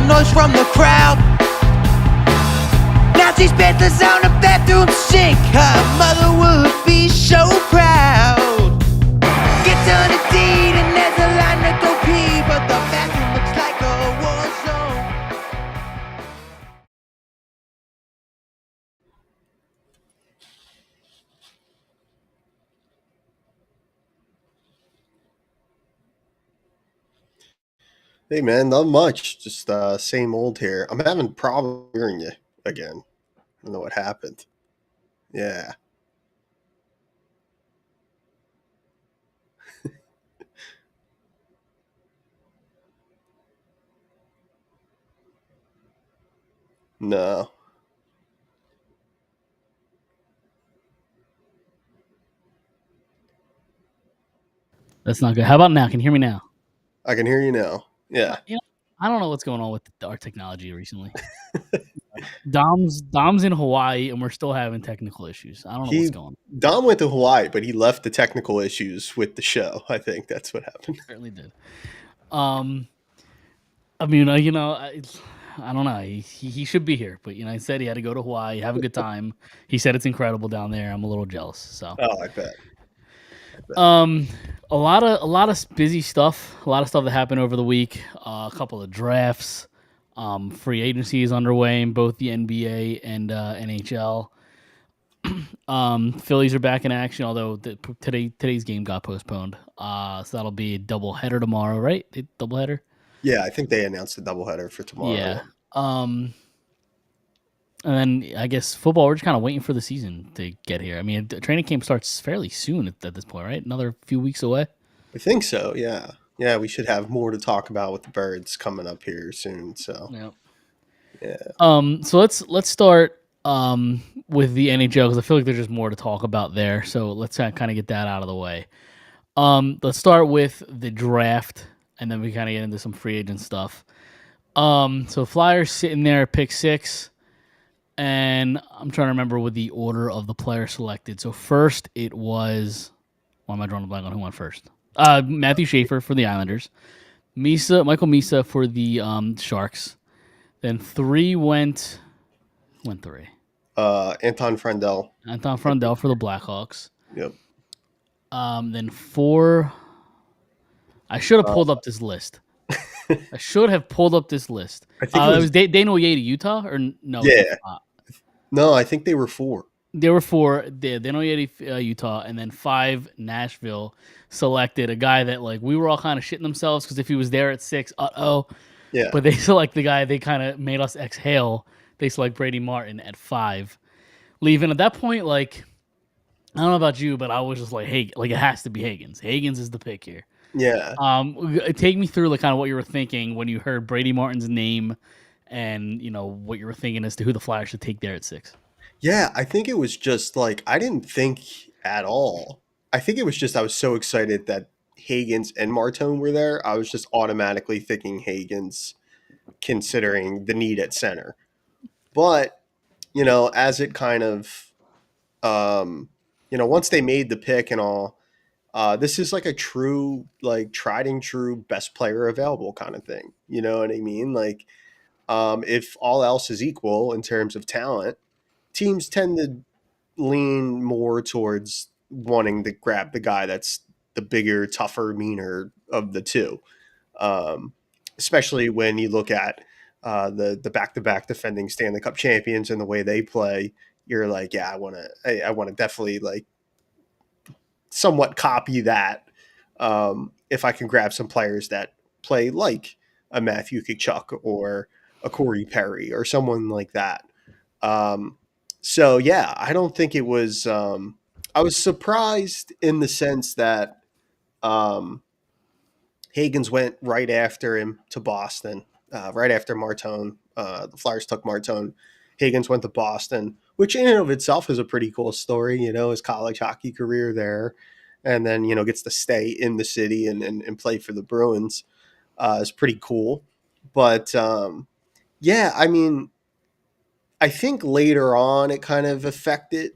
noise from the crowd. Nazi Panthers on a bathroom sink. Her mother would be so proud. Gets on a deed and there's a line to go pee, but the bathroom looks like a war zone. Hey man, not much. Just same old here. I'm having problem hearing you again. I don't know what happened. Yeah. No. That's not good. How about now? Can you hear me now? I can hear you now. Yeah. I don't know what's going on with our technology recently. Dom's in Hawaii, and we're still having technical issues. I don't know what's He going on. Dom went to Hawaii, but he left the technical issues with the show. I think that's what happened. Certainly did. I mean, I don't know. He should be here, but he said he had to go to Hawaii, have a good time. He said it's incredible down there. I'm a little jealous. So, Oh, I bet. a lot of busy stuff. A lot of stuff that happened over the week. A couple of drafts. Free agency is underway in both the NBA and NHL. Phillies are back in action, although today's game got postponed. So that'll be a double header tomorrow, right? Double header. Yeah, I think they announced a doubleheader for tomorrow. Yeah. And then I guess football, we're just kind of waiting for the season to get here. I mean, the training camp starts fairly soon at this point, right? Another few weeks away. I think so. Yeah. Yeah, we should have more to talk about with the Birds coming up here soon. So Yeah. yeah. So let's start with the NHL because I feel like there's just more to talk about there. So let's kind of get that out of the way. Let's start with the draft, and then we kind of get into some free agent stuff. So Flyers sitting there at pick 6, and I'm trying to remember with the order of the players selected. So first it was, why am I drawing a blank on who went first? Matthew Schaefer for the Islanders, Michael Misa for the Sharks. Then 3 went 3. Anton Frandel. Anton Frandel for the Blackhawks. Yep. Then 4. I should have pulled up this list. I should have pulled up this list. I think it was Daniel Yeti, Utah, or no? Yeah. No, I think they were 4. There were 4. Daniel Yeti, Utah, and then 5 Nashville selected a guy that like we were all kind of shitting themselves because if he was there at 6, Yeah. But they select the guy they kind of made us exhale. They select Brady Martin at 5, leaving at that point like. I don't know about you, but I was just like, hey, like it has to be Higgins. Higgins is the pick here. Yeah. Take me through like kind of what you were thinking when you heard Brady Martin's name, and what you were thinking as to who the Flyers should take there at 6. Yeah, I think it was just like I didn't think at all. I think it was just I was so excited that Higgins and Martone were there. I was just automatically thinking Higgins, considering the need at center. But as it kind of, once they made the pick and all, this is like a true, like tried and true best player available kind of thing. You know what I mean? Like, if all else is equal in terms of talent, teams tend to lean more towards wanting to grab the guy that's the bigger, tougher, meaner of the two. Um, Especially when you look at the back to back defending Stanley Cup champions and the way they play. You're like, yeah, I want to definitely like somewhat copy that. If I can grab some players that play like a Matthew Tkachuk or a Corey Perry or someone like that. So yeah, I don't think it was. I was surprised in the sense that Higgins went right after him to Boston, right after Martone. The Flyers took Martone. Higgins went to Boston, which in and of itself is a pretty cool story. His college hockey career there, and then gets to stay in the city and play for the Bruins. Is pretty cool. But yeah, I mean, I think later on it kind of affected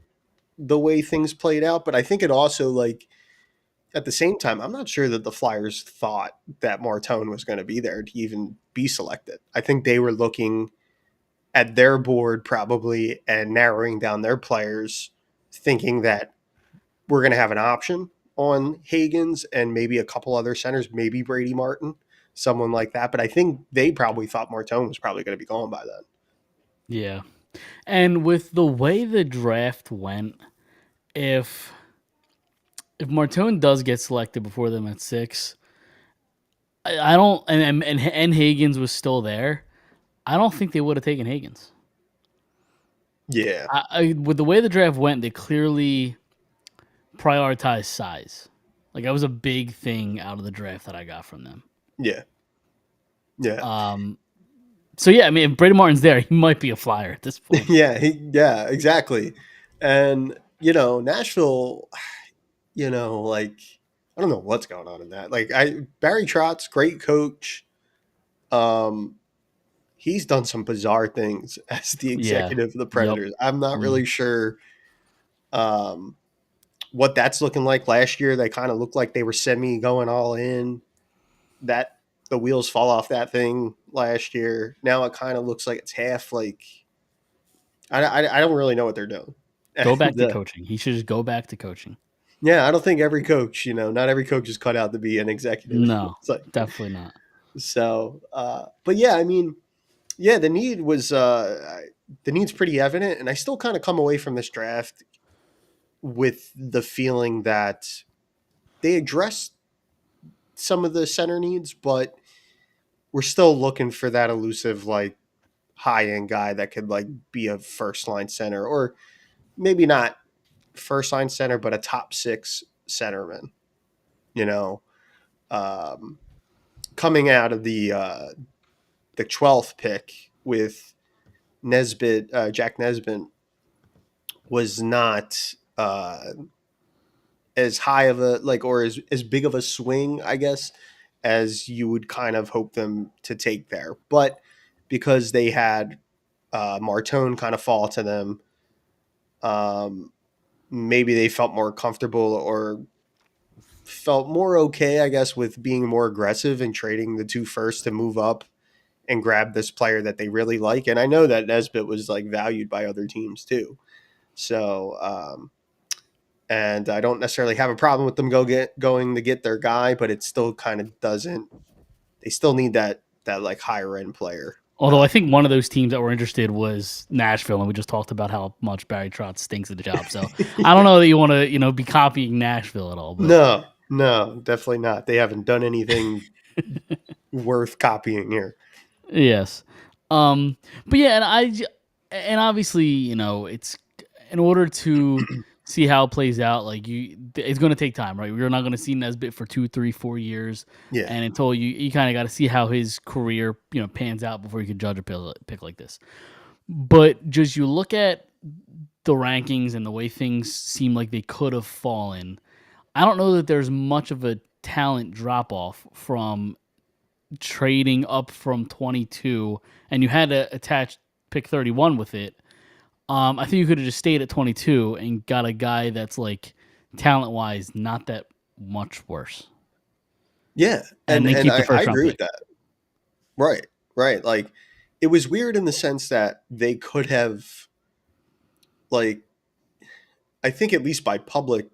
the way things played out, but I think it also like at the same time, I'm not sure that the Flyers thought that Martone was going to be there to even be selected. I think they were looking at their board probably and narrowing down their players, thinking that we're going to have an option on Hagens and maybe a couple other centers, maybe Brady Martin, someone like that. But I think they probably thought Martone was probably going to be gone by then. Yeah. And with the way the draft went, if Martone does get selected before them at 6, I don't and Hagens was still there, I don't think they would have taken Hagens. Yeah. With the way the draft went, they clearly prioritized size. Like that was a big thing out of the draft that I got from them. Yeah. Yeah. So yeah, I mean, if Brady Martin's there, he might be a Flyer at this point. Yeah, exactly. And, Nashville, like, I don't know what's going on in that. Like, Barry Trotz, great coach. He's done some bizarre things as the Yeah. executive of the Yep. Predators. I'm not really sure what that's looking like. Last year, they kind of looked like they were semi going all in. That the wheels fall off that thing last year. Now it kind of looks like it's half. Like I don't really know what they're doing. Go back to And, coaching. He should just go back to coaching. yeah, I don't think every coach, not every coach is cut out to be an executive. No, It's like, definitely not. so, but yeah, I mean, yeah, the need's pretty evident, and I still kind of come away from this draft with the feeling that they addressed some of the center needs, but we're still looking for that elusive, like, high end guy that could like be a first line center, or maybe not first line center, but a top 6 centerman. Coming out of the 12th pick with Nesbitt, Jack Nesbitt was not as high of a or as big of a swing, I guess, as you would kind of hope them to take there. But because they had Martone kind of fall to them, maybe they felt more comfortable or felt more okay, I guess, with being more aggressive and trading the 2 first to move up and grab this player that they really like. And I know that Nesbitt was like valued by other teams too. So, and I don't necessarily have a problem with them going to get their guy, but it still kind of doesn't. They still need that like higher end player. Although I think one of those teams that were interested was Nashville, and we just talked about how much Barry Trotz stinks at the job. So I don't know that you want to, be copying Nashville at all. But. No, definitely not. They haven't done anything worth copying here. Yes. But yeah, and obviously, it's in order to see how it plays out, like it's going to take time, right? We're not going to see Nesbitt for 2, 3, 4 years. Yeah. And until you kind of got to see how his career, pans out before you can judge a pick like this. But just you look at the rankings and the way things seem like they could have fallen, I don't know that there's much of a talent drop off from trading up from 22, and you had to attach pick 31 with it. I think you could have just stayed at 22 and got a guy that's like talent wise not that much worse. Yeah, and keep the first I agree pick. with that. Right. Like, it was weird in the sense that they could have, like, I think at least by public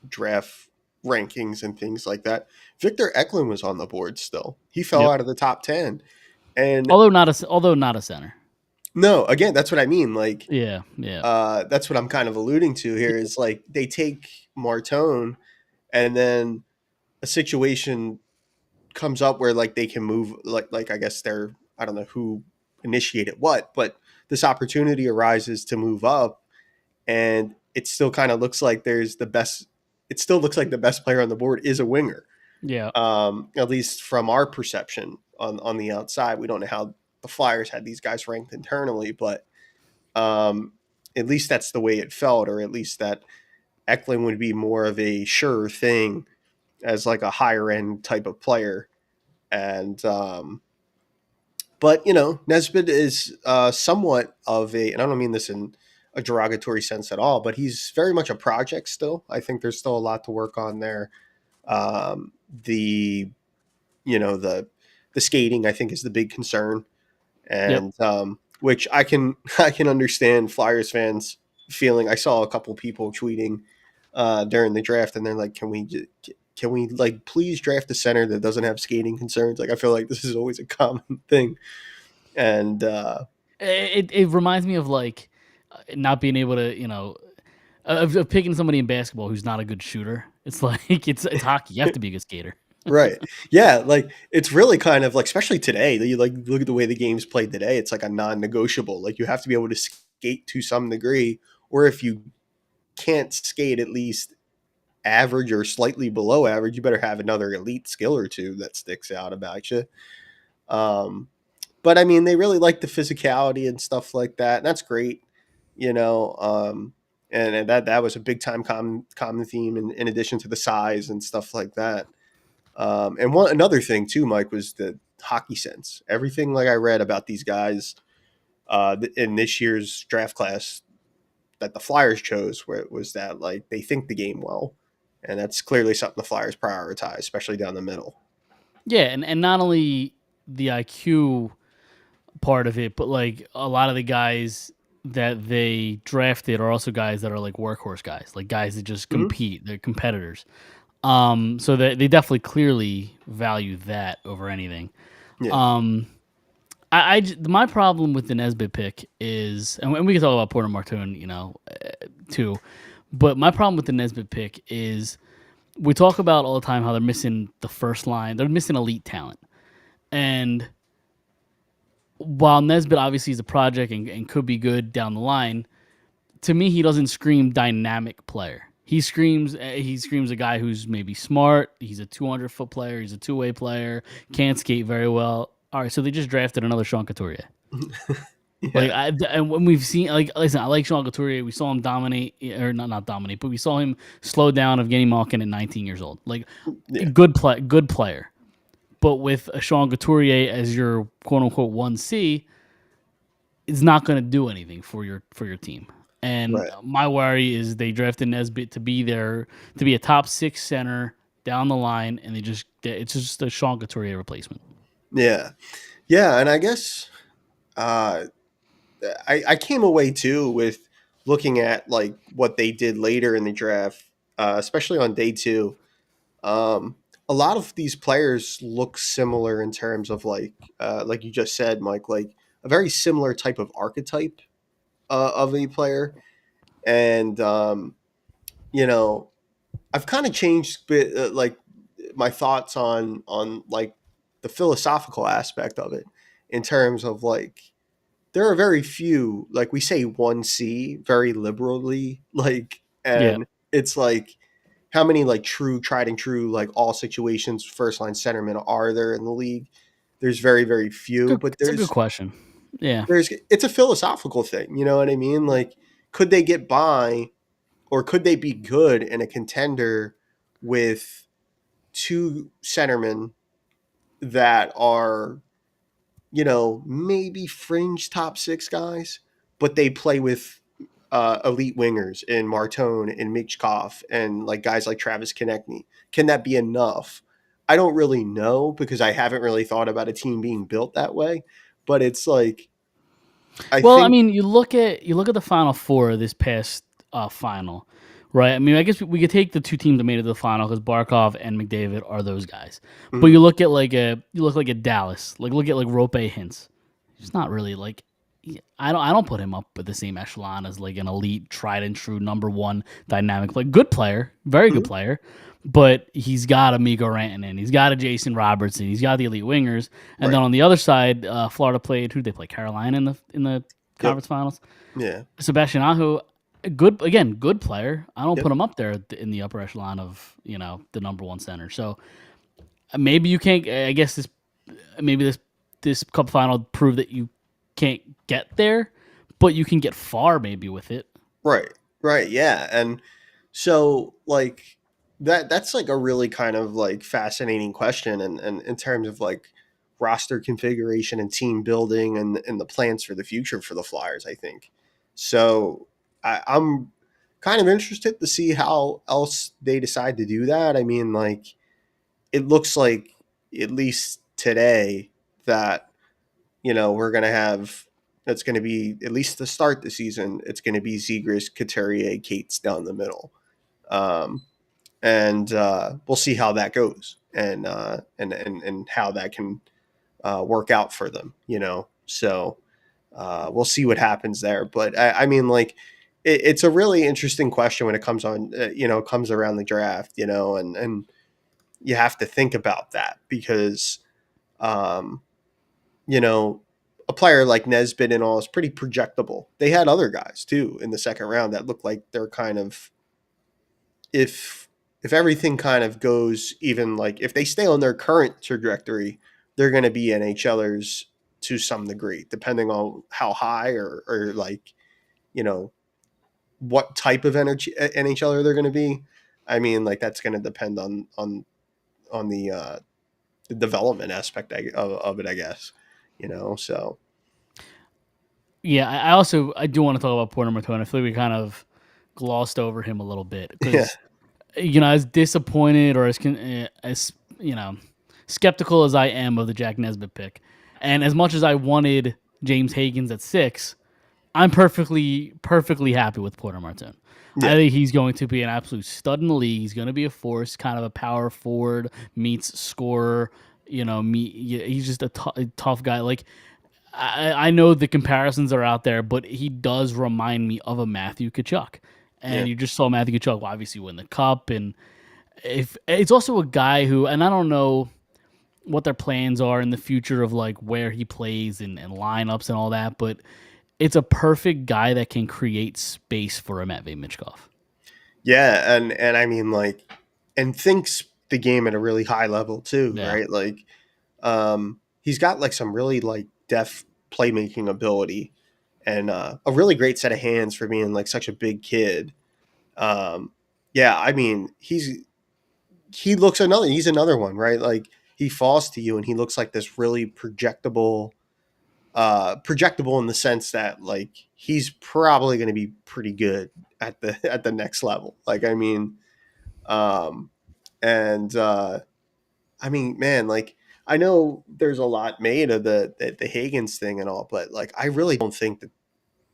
draft rankings and things like that, Victor Eklund was on the board still. He fell out of the top 10. And although not a center. No, again, that's what I mean. Like, yeah. That's what I'm kind of alluding to here is like they take Martone and then a situation comes up where like they can move like I guess I don't know who initiated what, but this opportunity arises to move up, and it still kind of looks like it still looks like the best player on the board is a winger. Yeah. At least from our perception on the outside. We don't know how the Flyers had these guys ranked internally, but at least that's the way it felt, or at least that Eklund would be more of a sure thing as like a higher end type of player. And but Nesbitt is somewhat of and I don't mean this in a derogatory sense at all, but he's very much a project still. I think there's still a lot to work on there. The the skating, I think, is the big concern, Yep. and which I can I can understand Flyers fans feeling. I saw a couple people tweeting during the draft, and they're like, can we like please draft a center that doesn't have skating concerns? Like I feel like this is always a common thing, and It reminds me of like not being able to, of picking somebody in basketball who's not a good shooter. It's like it's hockey. You have to be a good skater. right, yeah, like it's really kind of like, especially today, that you like look at the way the game's played today. It's like a non-negotiable. Like you have to be able to skate to some degree, or if you can't skate at least average or slightly below average, you better have another elite skill or two that sticks out about you. Um, but I mean, they really like the physicality and stuff like that, and that's great, you know. And that was a big time common theme in addition to the size and stuff like that. And one another thing too, Mike, was the hockey sense. Everything like I read about these guys in this year's draft class that the Flyers chose, where it was that like they think the game well, and that's clearly something the Flyers prioritize, especially down the middle. Yeah, and not only the IQ part of it, but like a lot of the guys that they drafted are also guys that are like workhorse guys, like guys that just Hmm. compete. They're competitors. So they definitely clearly value that over anything. Yeah. Um, my problem with the Nesbitt pick is, and we can talk about Porter Martone, too. But my problem with the Nesbitt pick is we talk about all the time how they're missing the first line. They're missing elite talent. And while Nesbitt obviously is a project and could be good down the line, to me he doesn't scream dynamic player. He screams a guy who's maybe smart. He's a 200-foot player. He's a two-way player. Can't skate very well. All right, so they just drafted another Sean Couturier. Like Yeah. and when we've seen, like, listen, I like Sean Couturier. We saw him dominate, or not dominate, but we saw him slow down of Evgeny Malkin at 19 years old. Like Yeah. good player. But with a Sean Couturier as your quote unquote 1C, it's not going to do anything for your team. And Right. my worry is they drafted Nesbitt to be a top six center down the line, and it's just a Sean Couturier replacement. Yeah. Yeah. And I guess uh, I came away too with looking at like what they did later in the draft, especially on day two. Um, a lot of these players look similar in terms of like you just said, Mike, like a very similar type of archetype of a player. And you know, I've kind of changed like my thoughts on like the philosophical aspect of it in terms of like there are very few, like we say 1C very liberally, like, Yeah, and it's like how many like true tried and true like all situations first line centermen are there in the league? There's very very few, but it's a good question. Yeah, there's it's a philosophical thing, you know what I mean? Like could they get by or could they be good in a contender with two centermen that are, maybe fringe top six guys, but they play with elite wingers in Martone and Michkov and like guys like Travis Konechny. Can that be enough? I don't really know because I haven't really thought about a team being built that way. But it's like I well, I think, mean, you look at the final four of this past final, right? I mean, I guess we could take the two teams that made it to the final because Barkov and McDavid are those guys. But mhm, you look like a Dallas, like look at like Rope Hintz. He's not really like, I don't put him up with the same echelon as like an elite, tried and true number one dynamic, like good player, very good mhm, player. But he's got a Mikko Rantanen, he's got a Jason Robertson, he's got the elite wingers, and right, then on the other side, Florida played, who did they play? Carolina in the yep, conference finals. yeah, Sebastian Aho, good player. I don't yep, put him up there in the upper echelon of the number one center. So maybe you can't. I guess this cup final proved that you can't get there, but you can get far maybe with it. right, right, yeah, and so like that's like a really kind of like fascinating question, and in terms of like roster configuration and team building and the plans for the future for the Flyers, I think. So I'm kind of interested to see how else they decide to do that. I mean, like it looks like, at least today, that we're going to have, it's going to be, at least to start the season, it's going to be Zegras, Couturier, Cates down the middle. And we'll see how that goes, and how that can work out for them, So we'll see what happens there. But I mean, like, it's a really interesting question when it comes on, comes around the draft, and you have to think about that because, um, a player like Nesbitt and all is pretty projectable. They had other guys too in the second round that look like they're kind of, if everything kind of goes, even like if they stay on their current trajectory, they're going to be NHLers to some degree, depending on how high or like, you know, what type of energy NHLer they're going to be. I mean, like that's going to depend on the development aspect of it, I guess. So Yeah, I do want to talk about Porter Martone. I feel like we kind of glossed over him a little bit yeah, because as disappointed or as skeptical as I am of the Jack Nesbitt pick, and as much as I wanted James Higgins at 6, I'm perfectly happy with Porter Martone. I yeah, think he's going to be an absolute stud in the league. He's going to be a force, kind of a power forward meets scorer. He's just a tough guy. Like I know the comparisons are out there, but he does remind me of a Matthew Tkachuk. yeah, And you just saw Matthew Tkachuk obviously win the cup, and if it's also a guy who, and I don't know what their plans are in the future of like where he plays and lineups and all that, but it's a perfect guy that can create space for a Matvei Michkov. yeah, and I mean, like, and thinks the game at a really high level too, Yeah. right? Like, he's got like some really like deft playmaking ability, and a really great set of hands for being like such a big kid. Yeah, I mean, he's another one, right? Like he falls to you and he looks like this really projectable in the sense that like he's probably going to be pretty good at the next level. Like, I mean, um, and I mean, man, like I know there's a lot made of the Higgins thing and all, but like I really don't think that,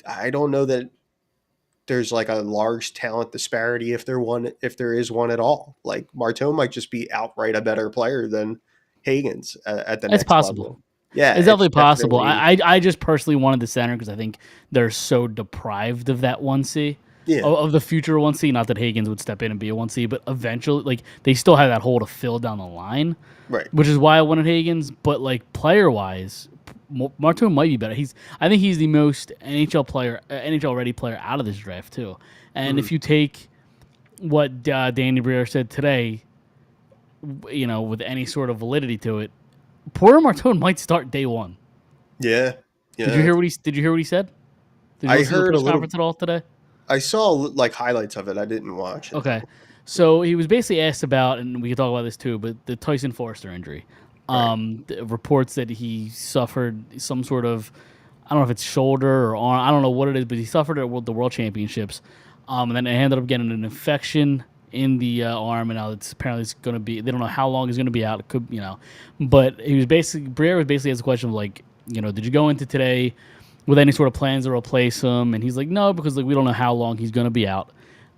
I don't know that there's like a large talent disparity if there is one at all. Like Marteau might just be outright a better player than Higgins at the It's next possible. level. Yeah, It's definitely possible. definitely, I just personally wanted the center because I think they're so deprived of that 1C, yeah, of the future 1C. Not that Higgins would step in and be a 1C, but eventually, like they still have that hole to fill down the line, right. which is why I wanted Higgins. But like player wise, Martone might be better. I think he's the most NHL ready player out of this draft too. And Mhm. if you take what Danny Briere said today, with any sort of validity to it, Porter Martone might start day one. Yeah, yeah. Did you hear what he said? Did you I listen to the heard a press little. conference at all today? I saw like highlights of it. I didn't watch it. Okay. So he was basically asked about, and we can talk about this too, but the Tyson Forster injury. Right. The reports that he suffered some sort of, I don't know if it's shoulder or arm, I don't know what it is, but he suffered it at the World Championships. And then it ended up getting an infection in the arm, and now apparently it's going to be, they don't know how long he's going to be out. It could, but Briere was basically asked a question of like, did you go into today with any sort of plans to replace him? And he's like, no, because like we don't know how long he's going to be out,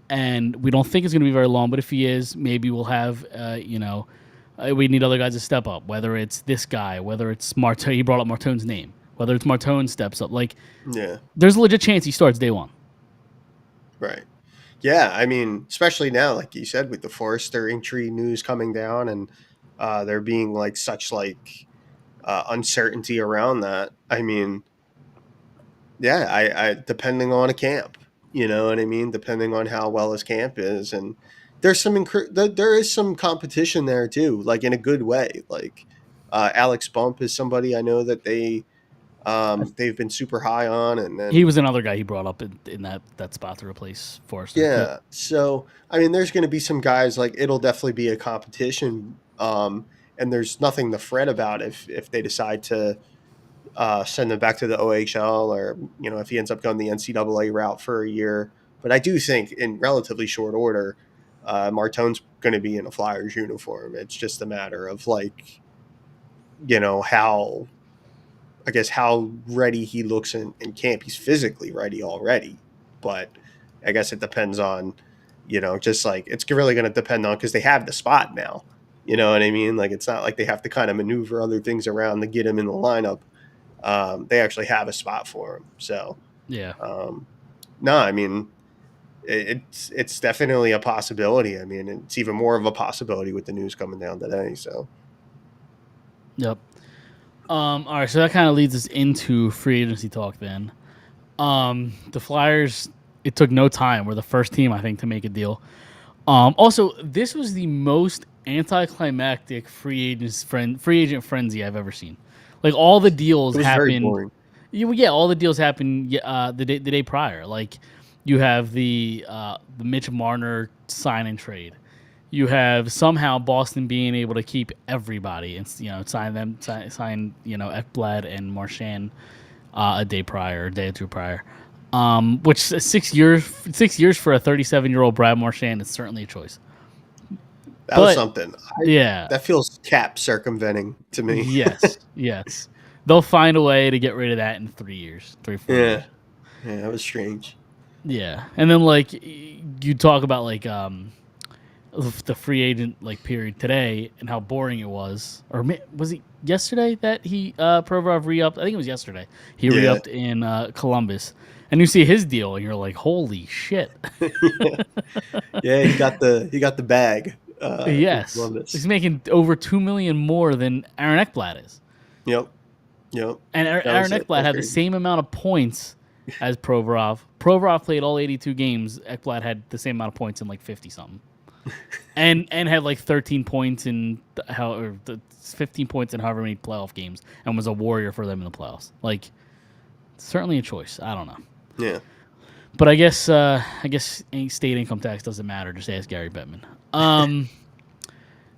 and we don't think it's going to be very long. But if he is, maybe we'll have, we need other guys to step up. Whether it's this guy, whether it's Martone, he brought up Martone's name. Whether it's Martone steps up, like Yeah. there's a legit chance he starts day one. Right. Yeah. I mean, especially now, like you said, with the Forrester injury news coming down, and there being like such like uncertainty around that. I mean, yeah, I depending on a camp, you know what I mean? Depending on how well his camp is, and there's there is some competition there too, like in a good way. Like Alex Bump is somebody I know that they've been super high on, and then He was another guy he brought up in that spot to replace Forrester. yeah. So I mean, there's going to be some guys like it'll definitely be a competition, and there's nothing to fret about if they decide to send him back to the OHL, or if he ends up going the NCAA route for a year. But I do think in relatively short order, Martone's going to be in a Flyers uniform. It's just a matter of like, how ready he looks in camp. He's physically ready already, but I guess it depends on, just like it's really going to depend on, because they have the spot now. You know what I mean? Like, it's not like they have to kind of maneuver other things around to get him in the lineup. They actually have a spot for him. So, Yeah. no, I mean, it's definitely a possibility. I mean, it's even more of a possibility with the news coming down today. So, Yep. All right, so that kind of leads us into free agency talk then. The Flyers, it took no time. We're the first team, I think, to make a deal. Also, this was the most anticlimactic free agent frenzy I've ever seen. Like, all the deals it was very happened. boring. Yeah, all the deals happened the day prior. Like, you have the Mitch Marner sign and trade. You have somehow Boston being able to keep everybody and sign Ekblad and Marchand a day or a two prior. Which 6 years for a 37-year-old Brad Marchand is certainly a choice. That was something. Yeah, That feels cap circumventing to me. yes. They'll find a way to get rid of that in 3 years, 4 years. Yeah, that was strange. Yeah, and then like you talk about like the free agent like period today and how boring it was, or was it yesterday that he Provorov re-upped? I think it was yesterday. He re-upped in Columbus, and you see his deal, and you're like, holy shit! Yeah, he got the bag. Yes, he's making over $2 million more than Aaron Ekblad is. Yep. And Aaron Ekblad had the same amount of points as Provorov. Provorov played all 82 games. Ekblad had the same amount of points in like 50 something, and had like 13 points in 15 points in however many playoff games, and was a warrior for them in the playoffs. Like, certainly a choice. I don't know. Yeah. But I guess state income tax doesn't matter. Just ask Gary Bettman.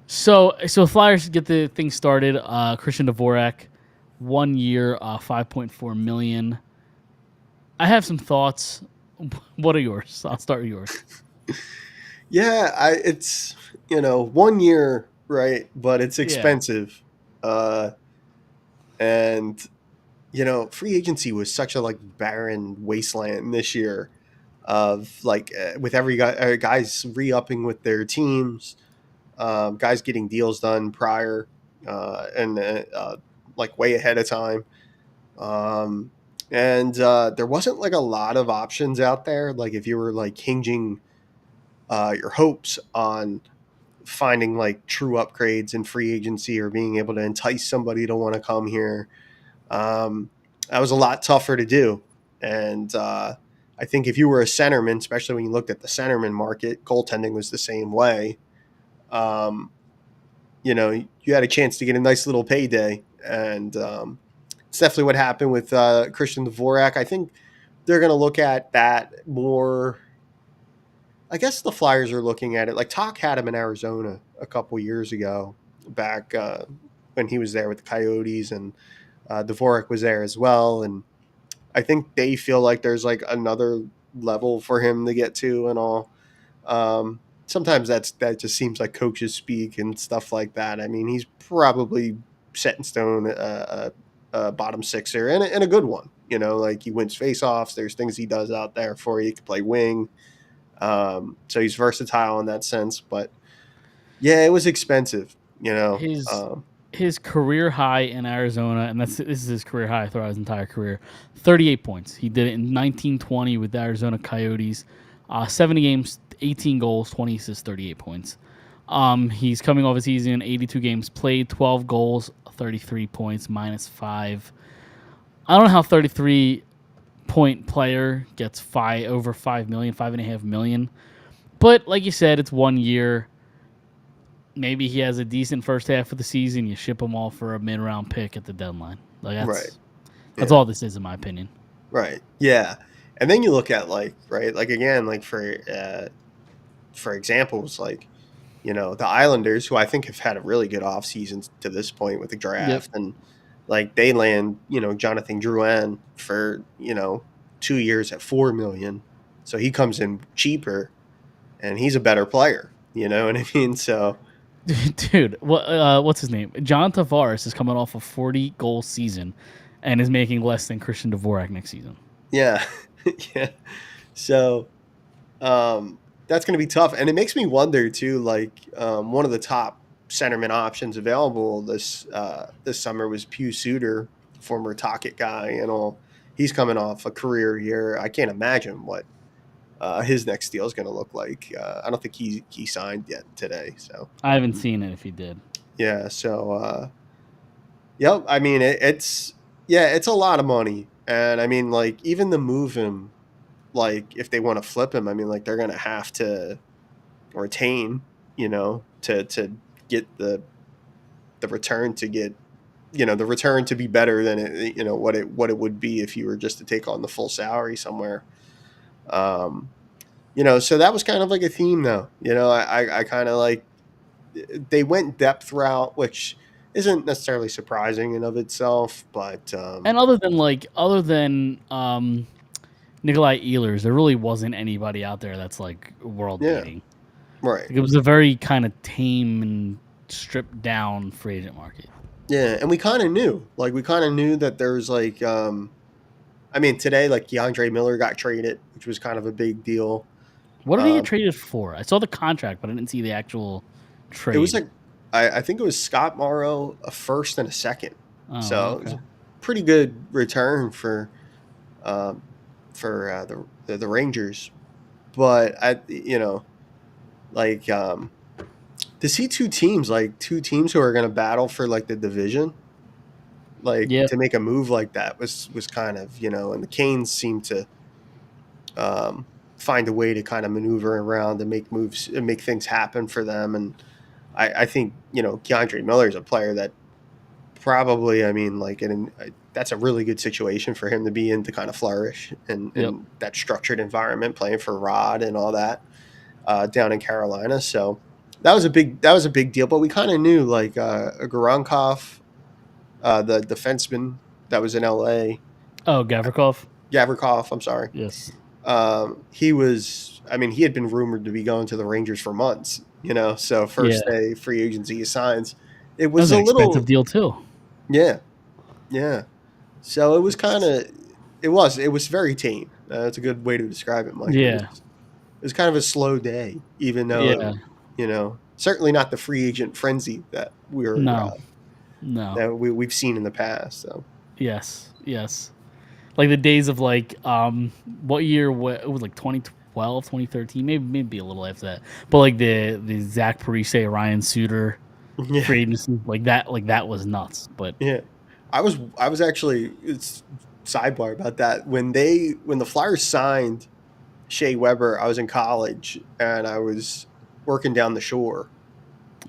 So Flyers get the thing started. Christian Dvorak, 1 year, $5.4 million. I have some thoughts. What are yours? I'll start with yours. Yeah, it's 1 year, right? But it's expensive, and free agency was such a like barren wasteland this year, of like with every guys re-upping with their teams, guys getting deals done prior, and like way ahead of time. And there wasn't like a lot of options out there. Like, if you were like hinging your hopes on finding like true upgrades in free agency, or being able to entice somebody to want to come here, that was a lot tougher to do. And I think if you were a centerman, especially when you looked at the centerman market, goaltending was the same way. You had a chance to get a nice little payday, and it's definitely what happened with Christian Dvorak. I think they're going to look at that more. I guess the Flyers are looking at it like Talk had him in Arizona a couple years ago, back when he was there with the Coyotes, and Dvorak was there as well. And I think they feel like there's like another level for him to get to and all. Sometimes that just seems like coaches speak and stuff like that. I mean, he's probably set in stone, a bottom sixer, and a good one. Like, he wins faceoffs. There's things he does out there for you. He can play wing. So he's versatile in that sense. But yeah, it was expensive. His career high in Arizona, and this is his career high throughout his entire career, 38 points. He did it in 1920 with the Arizona Coyotes. 70 games, 18 goals, 20 assists, 38 points. He's coming off a season, 82 games played, 12 goals, 33 points, -5. I don't know how 33-point player gets over $5 million, $5.5 million. But like you said, it's 1 year. Maybe he has a decent first half of the season. You ship him all for a mid-round pick at the deadline. Like, that's all this is, in my opinion. Right. Yeah. And then you look at again, for examples, like, the Islanders, who I think have had a really good offseason to this point with the draft. Yep. And like, they land, Jonathan Drouin for, 2 years at $4 million. So he comes in cheaper, and he's a better player, You know what I mean? So Dude, what's his name? John Tavares is coming off a 40-goal season and is making less than Christian Dvorak next season. yeah, yeah. So that's going to be tough, and it makes me wonder too. Like one of the top centerman options available this summer was Pew Suter, former Tocchet guy, and all. He's coming off a career year. I can't imagine what his next deal is going to look like. I don't think he signed yet today. So I haven't seen it if he did. yeah. So yep. I mean, it's a lot of money, and I mean, like even to move him, like if they want to flip him, I mean, like they're going to have to retain, to get the return to get, the return to be better than it, what it would be if you were just to take on the full salary somewhere. So that was kind of like a theme though. I kind of like they went depth route, which isn't necessarily surprising in of itself, but And other than Nikolai Ehlers, there really wasn't anybody out there that's like world yeah, beating. right. It was a very kind of tame and stripped down free agent market. Yeah, and we kind of knew that there's like, I mean, today like Keandre Miller got traded, which was kind of a big deal. What did he get traded for? I saw the contract, but I didn't see the actual trade. It was like, I think it was Scott Morrow, a first and a second. So it was a pretty good return for the Rangers. But to see two teams who are going to battle for like the division, to make a move like that was kind of, and the Canes seemed to find a way to kind of maneuver around and make moves and make things happen for them. And I think, Keandre Miller is a player that probably, I mean, that's a really good situation for him to be in to kind of flourish in that structured environment, playing for Rod and all that down in Carolina. So that was a big deal. But we kind of knew Garankov, the defenseman that was in LA. Oh, Gavrikov, I'm sorry. Yes. He had been rumored to be going to the Rangers for months, so first day free agency he signs. It was an a little expensive deal too. Yeah. Yeah. So it was it was very tame. That's a good way to describe it, Mike. Yeah. It was kind of a slow day, even though, certainly not the free agent frenzy that that we've seen in the past. So yes. Like the days of what year? It was like 2012, 2013, maybe a little after that. But like the Zach Parise, Ryan Suter free agency, like that was nuts. But yeah, I was actually, it's sidebar about that, when the Flyers signed Shea Weber, I was in college and I was working down the shore,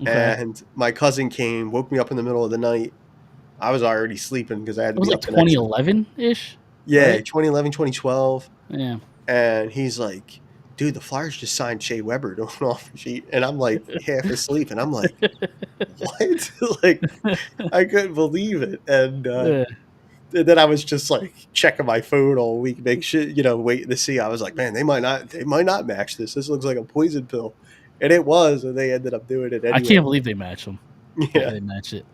and my cousin woke me up in the middle of the night. I was already sleeping because I had to be up the next 2011 ish. Yeah, right? 2011, 2012. Yeah. And he's like, dude, the Flyers just signed Shea Weber to an offer sheet. And I'm like half asleep. And I'm like, what? I couldn't believe it. And then I was just like checking my phone all week, make sure, waiting to see. I was like, man, they might not match this. This looks like a poison pill. And it was, and they ended up doing it anyway. I can't believe they matched them. Yeah. They match it.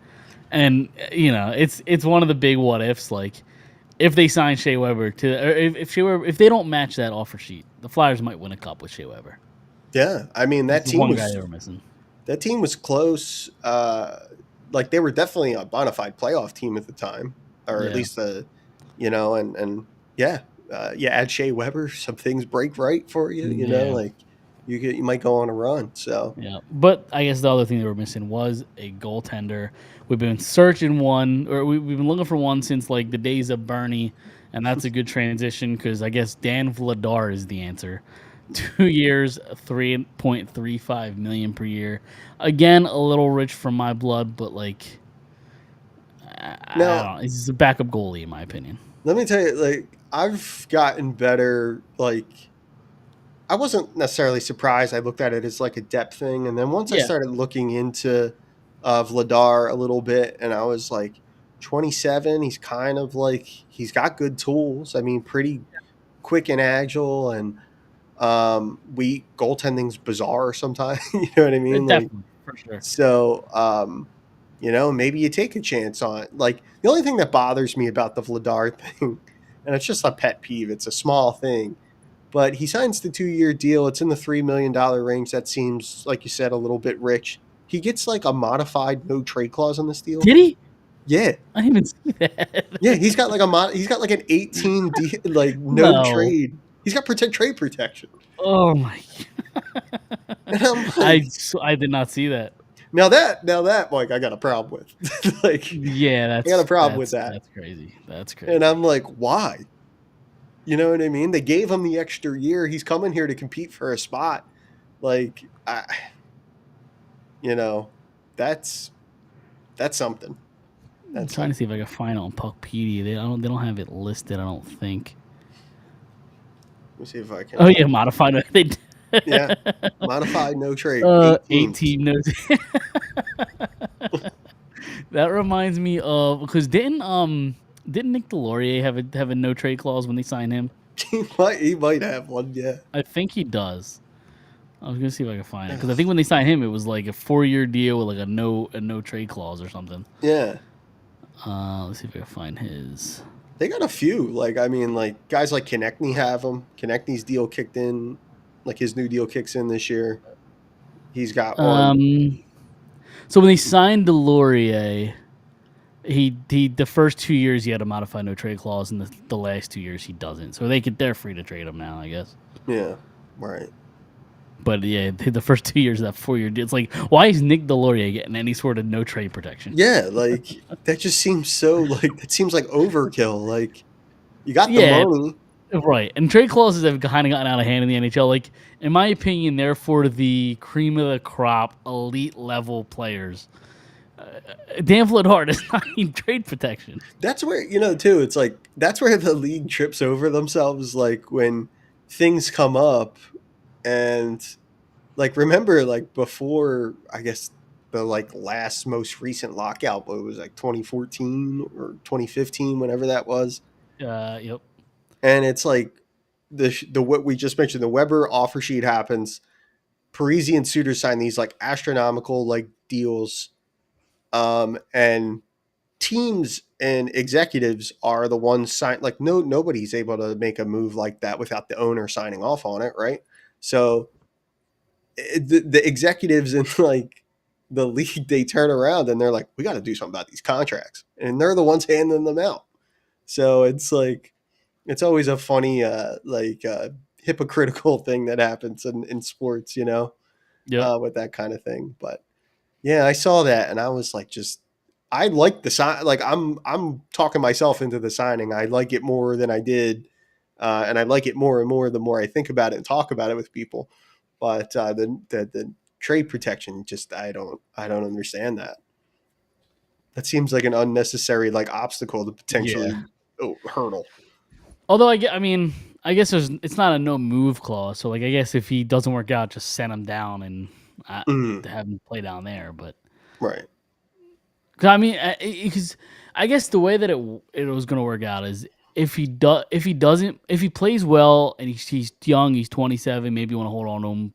And, it's one of the big what ifs, like, if they sign Shea Weber if they don't match that offer sheet, the Flyers might win a cup with Shea Weber. Yeah, I mean that team one guy they were missing. That team was close. They were definitely a bona fide playoff team at the time, or at least you add Shea Weber, some things break right for you. You might go on a run. So yeah, but I guess the other thing they were missing was a goaltender. We've been searching one, or we've been looking for one since like the days of Bernie, and that's a good transition because I guess Dan Vladar is the answer. 2 years, $3.35 million per year. Again, a little rich for my blood, but I don't know. He's a backup goalie in my opinion. Let me tell you, I've gotten better. I wasn't necessarily surprised. I looked at it as like a depth thing, and then once I started looking into Vladar a little bit, and I was like, 27. He's kind of he's got good tools. I mean, pretty quick and agile, and We goaltending's bizarre sometimes. You know what I mean? Like, Definitely, for sure. so, maybe you take a chance on like the only thing that bothers me about the Vladar thing, and it's just a pet peeve. It's a small thing, but he signs the 2-year deal. It's in the $3 million range. That seems, like you said, a little bit rich. He gets like a modified no trade clause on this deal. Did he? Yeah, I didn't even see that. yeah. He's got like he's got like an 18 like no No. trade. He's got trade protection, Oh my! and I'm I like, I did not see that. now that like I got a problem with. Like, Yeah, I got a problem with that. that's crazy. That's And crazy. I'm like, why? You know what I mean? They gave him the extra year. He's coming here to compete for a spot. Like, that's something. I'm That's trying to something. see if I can find it on Puckpedia. They don't have it listed. I don't think. Let me see if I can. Oh yeah, modified. They did. Yeah, modified no trade. 18 notes. That reminds me of because didn't Nick Delorier have a no trade clause when they signed him? He might have one. Yeah. I think he does. I was gonna see if I can find it because I think when they signed him, it was like a 4-year deal with like a no trade clause or something. Yeah. Let's see if I can find his. They got a few. Like, I mean, like guys like Konechny have them. Konechny's deal kicked in. Like his new deal kicks in this year. He's got one. So when they signed Delorier, he the first 2 years he had a modified no trade clause, and the last 2 years he doesn't. So they're free to trade him now, I guess. Yeah. Right. But yeah, the first 2 years of that 4-year deal, it's like, why is Nick Delorier getting any sort of no trade protection? Yeah, like that just seems so like that seems like overkill. Like you got the Yeah. money. Right, and trade clauses have kind of gotten out of hand in the NHL. Like, in my opinion, they're for the cream of the crop, elite level players. Dan Vladar does not need trade protection. That's where too. It's like that's where the league trips over themselves. Like when things come up, and like remember like before I guess the like last most recent lockout, but it was like 2014 or 2015, whenever that was. Yep. And it's like the what we just mentioned, the Weber offer sheet happens. Parisi and Suter sign these like astronomical like deals, and teams and executives are the ones sign. Like nobody's able to make a move like that without the owner signing off on it, right? So the executives in like the league, they turn around and they're like, we got to do something about these contracts, and they're the ones handing them out. So it's like it's always a funny hypocritical thing that happens in sports, Yep. with that kind of thing. But yeah, I saw that and I was like, I like the sign. Like I'm talking myself into the signing. I like it more than I did, and I like it more and more the more I think about it and talk about it with people. But the trade protection, just I don't understand that. That seems like an unnecessary like obstacle to potentially hurdle. Although I guess it's not a no move clause. So like, I guess if he doesn't work out, just send him down and have him play down there. But Right. because I guess the way that it was going to work out is if he plays well and he's young, he's 27, maybe you want to hold on to him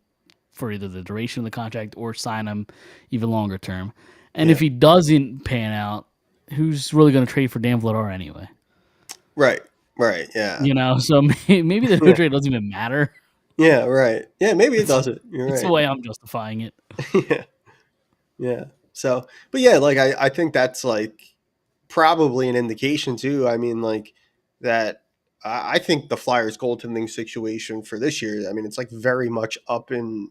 for either the duration of the contract or sign him even longer term. And if he doesn't pan out, who's really going to trade for Dan Vladar anyway? Right. Yeah. So maybe the no trade doesn't even matter. Yeah. Right. Yeah. Maybe it doesn't. You're It's right. the way I'm justifying it. Yeah. Yeah. So, but yeah, like I think that's like probably an indication too. I mean, like that. I think the Flyers goaltending situation for this year. I mean, it's like very much up in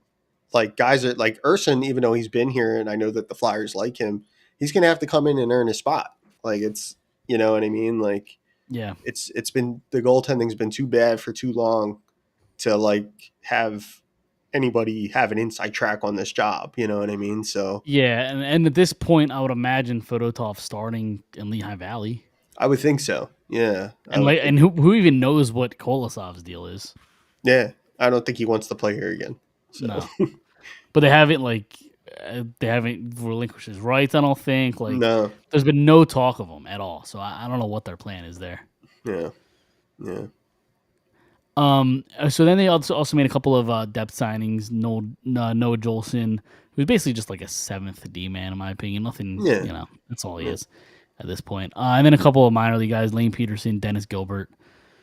like guys are like Urson, even though he's been here, and I know that the Flyers like him, he's gonna have to come in and earn a spot. Like it's, you know what I mean? Like Yeah. it's been the goaltending's been too bad for too long to like have anybody have an inside track on this job. You know what I mean? So Yeah, and at this point, I would imagine Fedotov starting in Lehigh Valley. I would think so. Yeah. And who even knows what Kolosov's deal is? Yeah. I don't think he wants to play here again. So. No. But they haven't relinquished his rights, I don't think. Like, no. There's been no talk of him at all. So I don't know what their plan is there. Yeah. Yeah. So then they also made a couple of depth signings. Noah Jolson, who's basically just like a seventh D man in my opinion. Nothing, Yeah. that's all he Yeah. is at this point. And then a couple of minor league guys: Lane Peterson, Dennis Gilbert.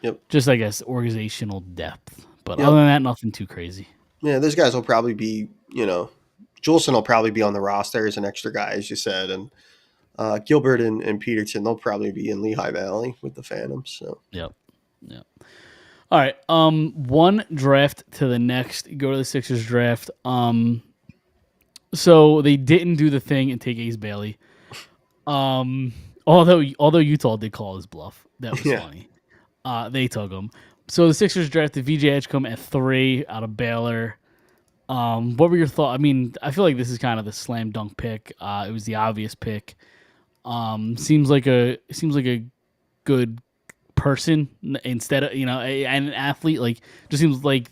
Yep. Just I guess organizational depth, but Yep. other than that, nothing too crazy. Yeah, those guys will probably be, Juleson will probably be on the roster as an extra guy, as you said, and Gilbert and Peterson, they'll probably be in Lehigh Valley with the Phantoms. So Yep. Yep. All right. One draft to the next. Go to the Sixers draft. So they didn't do the thing and take Ace Bailey. Although Utah did call his bluff. That was Yeah. funny. They took him. So the Sixers drafted VJ Edgecombe at 3 out of Baylor. What were your thoughts? I mean, I feel like this is kind of the slam dunk pick. It was the obvious pick. Seems like a good person instead of an athlete. Like, just seems like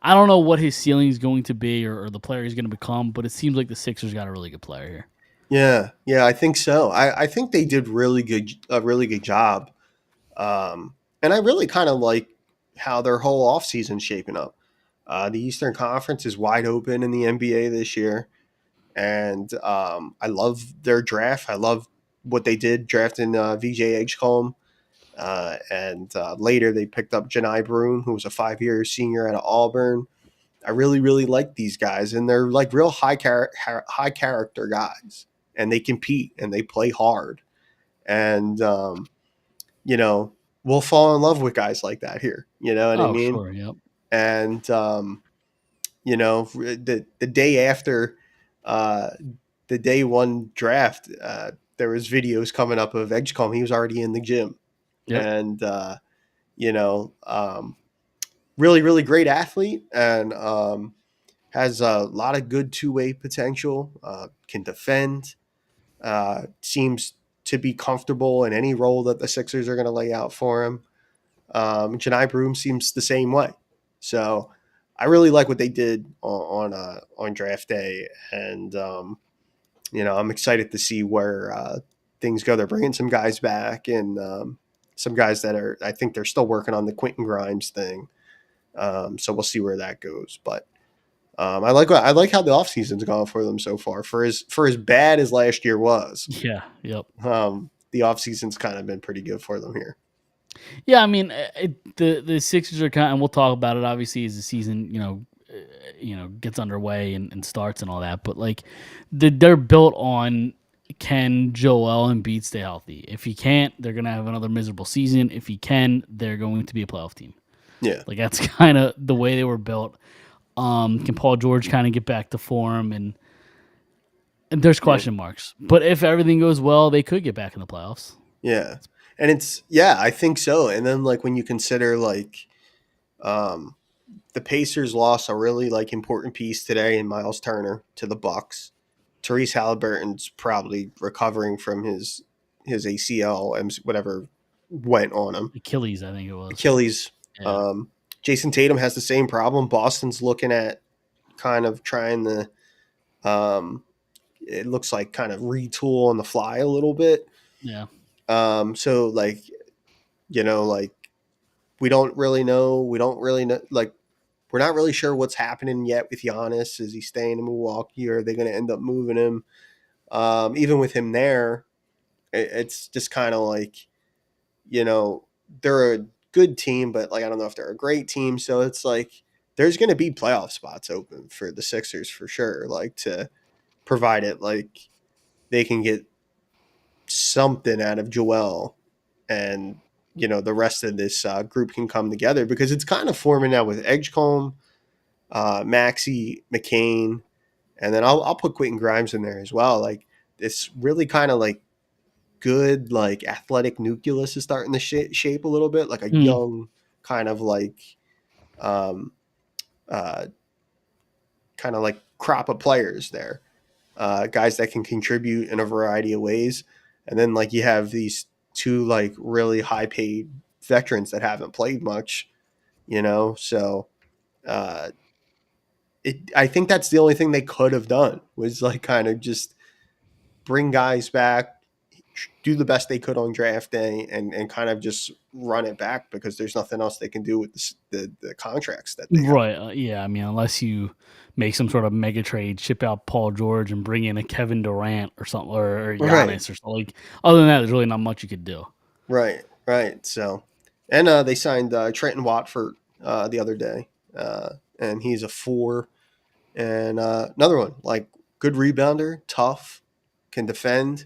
I don't know what his ceiling is going to be or the player he's going to become, but it seems like the Sixers got a really good player here. Yeah, I think so. I think they did a really good job. And I really kind of like how their whole offseason's shaping up. The Eastern Conference is wide open in the NBA this year. And I love their draft. I love what they did drafting VJ Edgecombe. And later they picked up Janai Broom, who was a 5-year senior out of Auburn. I really, really like these guys, and they're like real high character guys, and they compete and they play hard. And we'll fall in love with guys like that here. You know what I Oh, mean? sure, yep. And the day after uh, the day one draft, there was videos coming up of Edgecombe. He was already in the gym, Yep. and really, really great athlete, and has a lot of good two-way potential. Can defend. Seems to be comfortable in any role that the Sixers are going to lay out for him. Janai Broom seems the same way. So I really like what they did on draft day, and I'm excited to see where things go. They're bringing some guys back, and some guys that I think they're still working on the Quentin Grimes thing. So we'll see where that goes. But I like how the offseason's gone for them so far. For as bad as last year was, Yeah, yep. the offseason's kind of been pretty good for them here. Yeah, I mean, the Sixers are kind, and we'll talk about it obviously as the season, gets underway and starts and all that. But like, they're built on, can Joel Embiid stay healthy? If he can't, they're gonna have another miserable season. If he can, they're going to be a playoff team. Yeah. Like, that's kind of the way they were built. Can Paul George kind of get back to form? And there's question marks. But if everything goes well, they could get back in the playoffs. Yeah. And I think so. And then like when you consider like um the Pacers lost a really like important piece today in Miles Turner to the Bucks. Therese Halliburton's probably recovering from his ACL and whatever went on him. Achilles, I think it was. Achilles. Yeah. Jason Tatum has the same problem. Boston's looking at kind of trying to it looks like kind of retool on the fly a little bit. Yeah. So like, like we don't really know. We don't really know. Like, we're not really sure what's happening yet with Giannis. Is he staying in Milwaukee, or are they going to end up moving him? Even with him there, it's just kind of like, they're a good team, but like I don't know if they're a great team. So it's like there's going to be playoff spots open for the Sixers for sure. Like, to provide it, like they can get something out of Joel, and the rest of this group can come together, because it's kind of forming now with Edgecombe, Maxey, McCain, and then I'll put Quentin Grimes in there as well. Like, this really kind of like good like athletic nucleus is starting to shape a little bit, like a young kind of like um, kind of like crop of players there, guys that can contribute in a variety of ways. And then like you have these two like really high paid veterans that haven't played much, so I think that's the only thing they could have done, was like kind of just bring guys back, do the best they could on draft day and kind of just run it back because there's nothing else they can do with the contracts that they have. Right. Yeah. I mean, unless you make some sort of mega trade, ship out Paul George and bring in a Kevin Durant or something, or Giannis Right. or something. Like, other than that, there's really not much you could do. Right. So, and they signed Trenton Watford the other day, and he's a 4. And another one, like good rebounder, tough, can defend.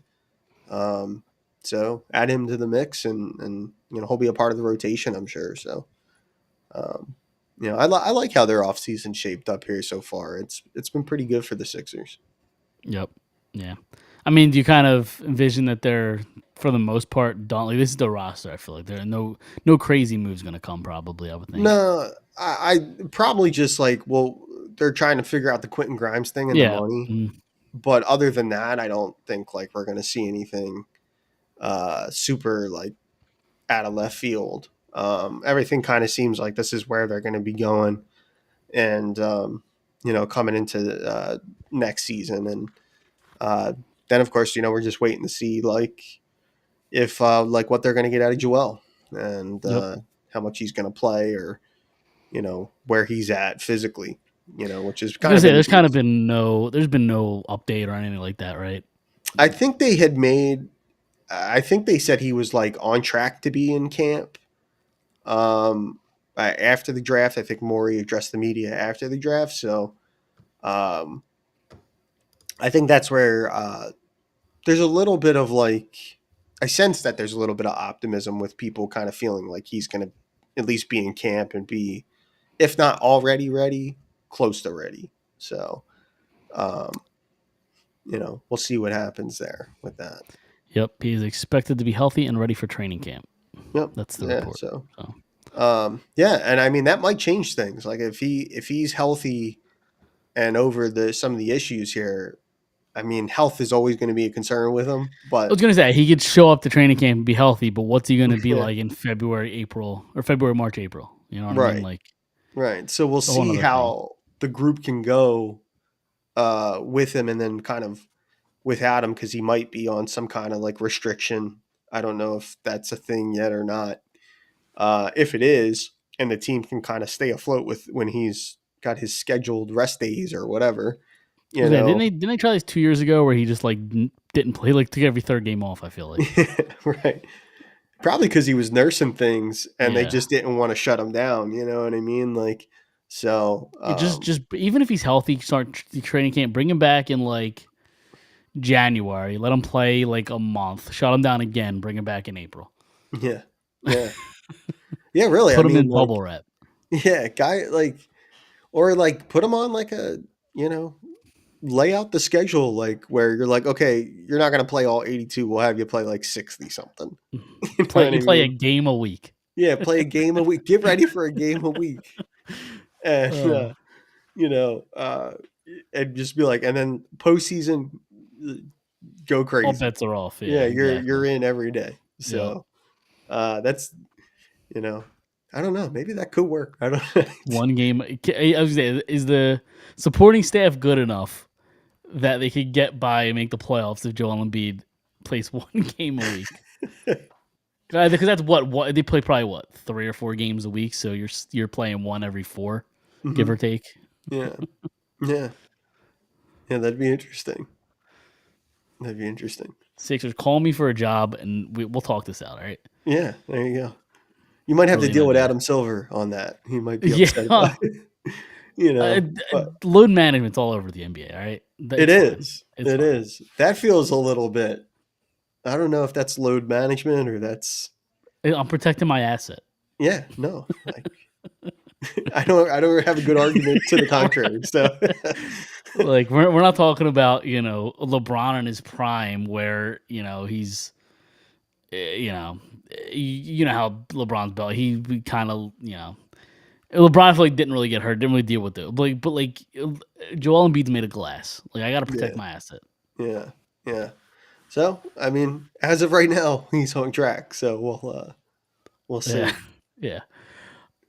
So add him to the mix, and he'll be a part of the rotation, I'm sure. So, I like how their offseason shaped up here so far. It's been pretty good for the Sixers. Yep. Yeah. I mean, do you kind of envision that they're, for the most part, done? Like, this is the roster. I feel like there are no crazy moves going to come. Probably, I would think. No, I probably just like, well, they're trying to figure out the Quentin Grimes thing and the money. Mm. But other than that, I don't think like we're going to see anything super like out of left field. Everything kind of seems like this is where they're going to be going, and coming into next season, and then of course we're just waiting to see like if like what they're going to get out of Joel and how much he's going to play, or where he's at physically. Which is kind of there's been no update or anything like that, right? I think they had made. I think they said he was like on track to be in camp. After the draft, I think Morey addressed the media after the draft, so I think that's where there's a little bit of like, I sense that there's a little bit of optimism with people kind of feeling like he's going to at least be in camp and be, if not already ready, close to ready. So, we'll see what happens there with that. Yep, he is expected to be healthy and ready for training camp. Yep, that's the report. So. And I mean that might change things. Like if he's healthy and over some of the issues here, I mean health is always going to be a concern with him. But I was going to say he could show up to training camp and be healthy, but what's he going to be like in February, March, April? You know what I mean? Like, right. So we'll see how the group can go with him, and then kind of without him, because he might be on some kind of like restriction. I don't know if that's a thing yet or not. If it is, and the team can kind of stay afloat with when he's got his scheduled rest days or whatever, didn't they try this 2 years ago where he just like didn't play, like took every third game off? I feel like right, probably because he was nursing things and they just didn't want to shut him down. You know what I mean? Like, so just even if he's healthy, start training camp, bring him back in like January, let him play like a month, shut him down again, bring him back in April. Yeah. Yeah, really. Put him in bubble wrap. Yeah, guy or put him on like a lay out the schedule like where you're like, okay, you're not gonna play all 82. We'll have you play like 60 something. You play a game a week. Yeah, play a game a week. Get ready for a game a week, and and just be like, and then postseason, go crazy. All bets are off. Yeah, you're in every day. So that's. I don't know. Maybe that could work. I don't know. One game. I was saying, is the supporting staff good enough that they could get by and make the playoffs if Joel Embiid plays one game a week? Because that's what they play probably 3 or 4 games a week. So you're playing one every 4, give or take. Yeah. That'd be interesting. Sixers, call me for a job and we'll talk this out. All right. Yeah, there you go. You might have to deal with Adam Silver on that. He might be upset about it. Load management's all over the NBA, all right? It is. That feels a little bit, I don't know if that's load management or that's... I'm protecting my asset. Yeah, no. I don't have a good argument to the contrary. So, like, we're not talking about, LeBron in his prime where, he's... you know how LeBron's belt. He kind of, LeBron didn't really get hurt, didn't really deal with it. But Joel Embiid's made of glass. Like, I got to protect my asset. Yeah. So, I mean, as of right now, he's on track. So we'll see. Yeah.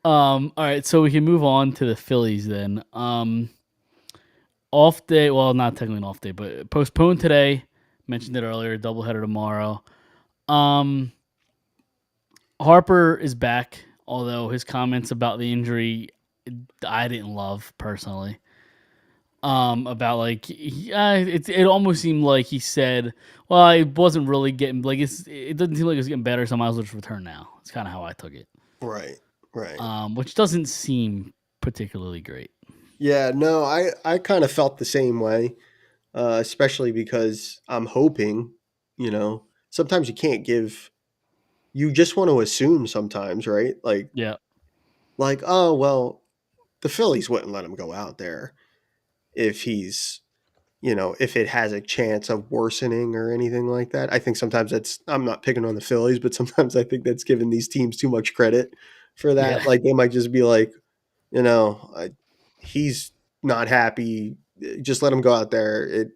All right, so we can move on to the Phillies then. Off day, well, not technically an off day, but postponed today. Mentioned it earlier. Doubleheader tomorrow. Um, Harper is back, although his comments about the injury I didn't love personally. About like it almost seemed like he said, "Well, I wasn't really getting like it doesn't seem like it's getting better, so I might as well just return now." It's kind of how I took it. Right. Right. Which doesn't seem particularly great. Yeah, no, I kind of felt the same way, especially because I'm hoping, sometimes you can't give. You just want to assume sometimes, right? Yeah, Oh well, the Phillies wouldn't let him go out there if he's, if it has a chance of worsening or anything like that. I think sometimes that's. I'm not picking on the Phillies, but sometimes I think that's giving these teams too much credit for yeah, that. Like they might just be like, he's not happy. Just let him go out there.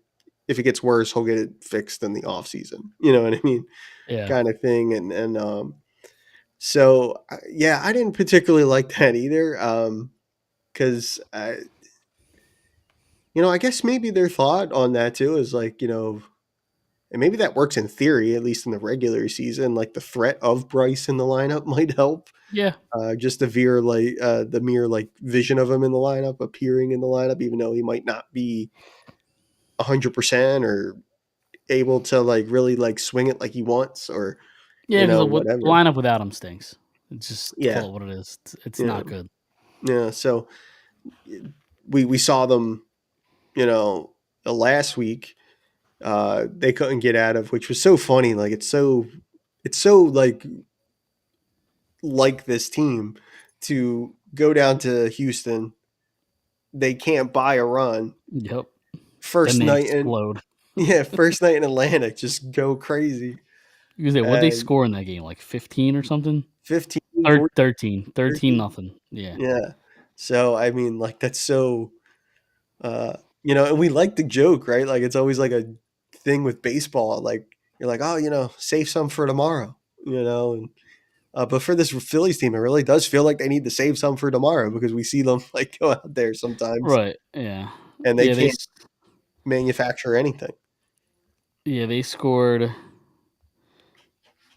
If it gets worse, he'll get it fixed in the off season. You know what I mean? yeah, Kind of thing. So yeah, I didn't particularly like that either. Because I guess maybe their thought on that too is like, and maybe that works in theory, at least in the regular season. Like the threat of Bryce in the lineup might help. yeah, Just the mere like vision of him in the lineup, appearing in the lineup, even though he might not be 100% or able to like really like swing it like he wants or yeah. Because what whatever. lineup without him stinks. It's just Yeah, call it what it is. It's yeah, not good. yeah. So we saw them, you know, last week. They couldn't get out of, which was so funny. Like it's so like this team to go down to Houston. They can't buy a run Yep. Then first they night in explode. yeah, first night in Atlantic, just go crazy. You say what they And score in that game? Like 15 or something? 15, Thir 14, 13. 13 13. nothing. Yeah. Yeah. So I mean, like that's so and we like the joke, right? Like it's always like a thing with baseball. Like you're like, oh, save some for tomorrow, and but for this Phillies team, it really does feel like they need to save some for tomorrow because we see them like go out there sometimes Right. Yeah. and they Yeah. can't manufacture anything. They scored.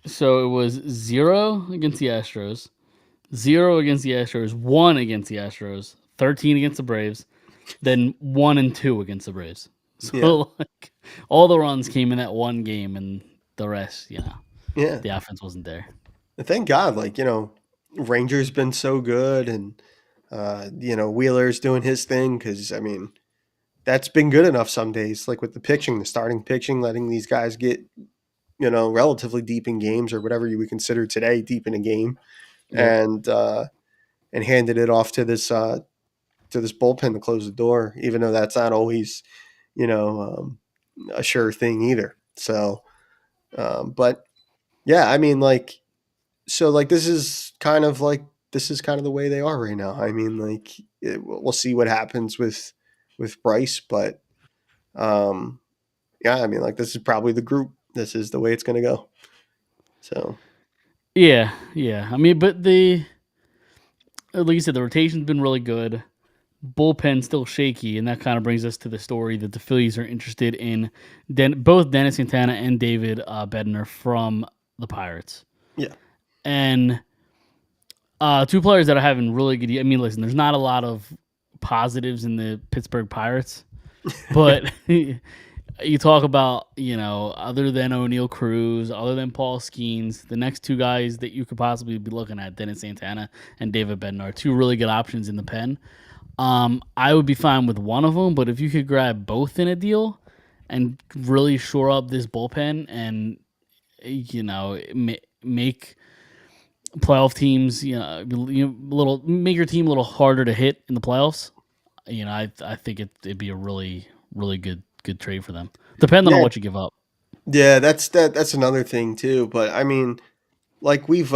So it was 0 against the Astros, 0 against the Astros, 1 against the Astros, 13 against the Braves, then 1 and 2 against the Braves. Yeah. So like all the runs came in that one game, and the rest, Yeah. the offense wasn't there. Thank God, Rangers been so good, and Wheeler's doing his thing because I mean that's been good enough some days. Like with the pitching, the starting pitching, letting these guys get relatively deep in games or whatever you would consider today deep in a game, Yep. and handed it off to this bullpen to close the door, even though that's not always a sure thing either. So, but yeah, I mean so this is kind of the way they are right now. I mean, we'll see what happens with Bryce, but yeah, I mean, this is probably the group. This is the way it's going to go. So Yeah, yeah. I mean, but like you said, the rotation's been really good. Bullpen still shaky, and that kind of brings us to the story that the Phillies are interested in both Dennis Santana and David Bednar from the Pirates. yeah, And two players that are having really good. I mean, listen, there's not a lot of positives in the Pittsburgh Pirates, but you talk about other than O'Neal Cruz, other than Paul Skeens, the next two guys that you could possibly be looking at, Dennis Santana and David Bednar, two really good options in the pen. I would be fine with one of them, but if you could grab both in a deal and really shore up this bullpen and make playoff teams, make your team a little harder to hit in the playoffs. I think it'd be a really really good trade for them, depending on yeah, what you give up. yeah. That's another thing too. But I mean, like we've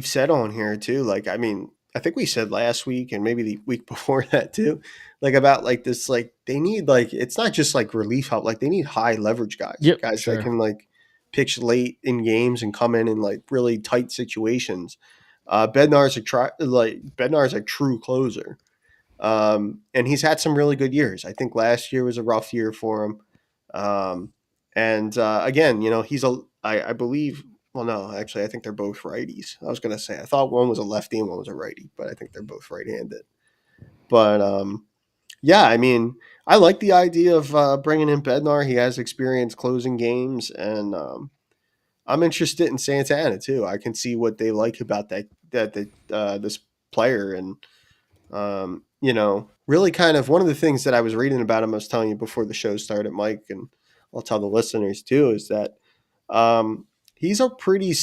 said on here too. Like I mean, I think we said last week and maybe the week before that too. Like about like this, like they need it's not just like relief help. Like they need high leverage guys, Yep, guys that sure. can pitch late in games and come in like really tight situations. Bednar's a true closer, and he's had some really good years. I think last year was a rough year for him, and again, I believe Well, no, actually, I think they're both righties. I was gonna say I thought one was a lefty and one was a righty, but I think they're both right-handed. But yeah, I mean, I like the idea of bringing in Bednar. He has experience closing games, and I'm interested in Santana too. I can see what they like about this player, and really kind of one of the things that I was reading about him. I was telling you before the show started, Mike, and I'll tell the listeners too, is that he's a pretty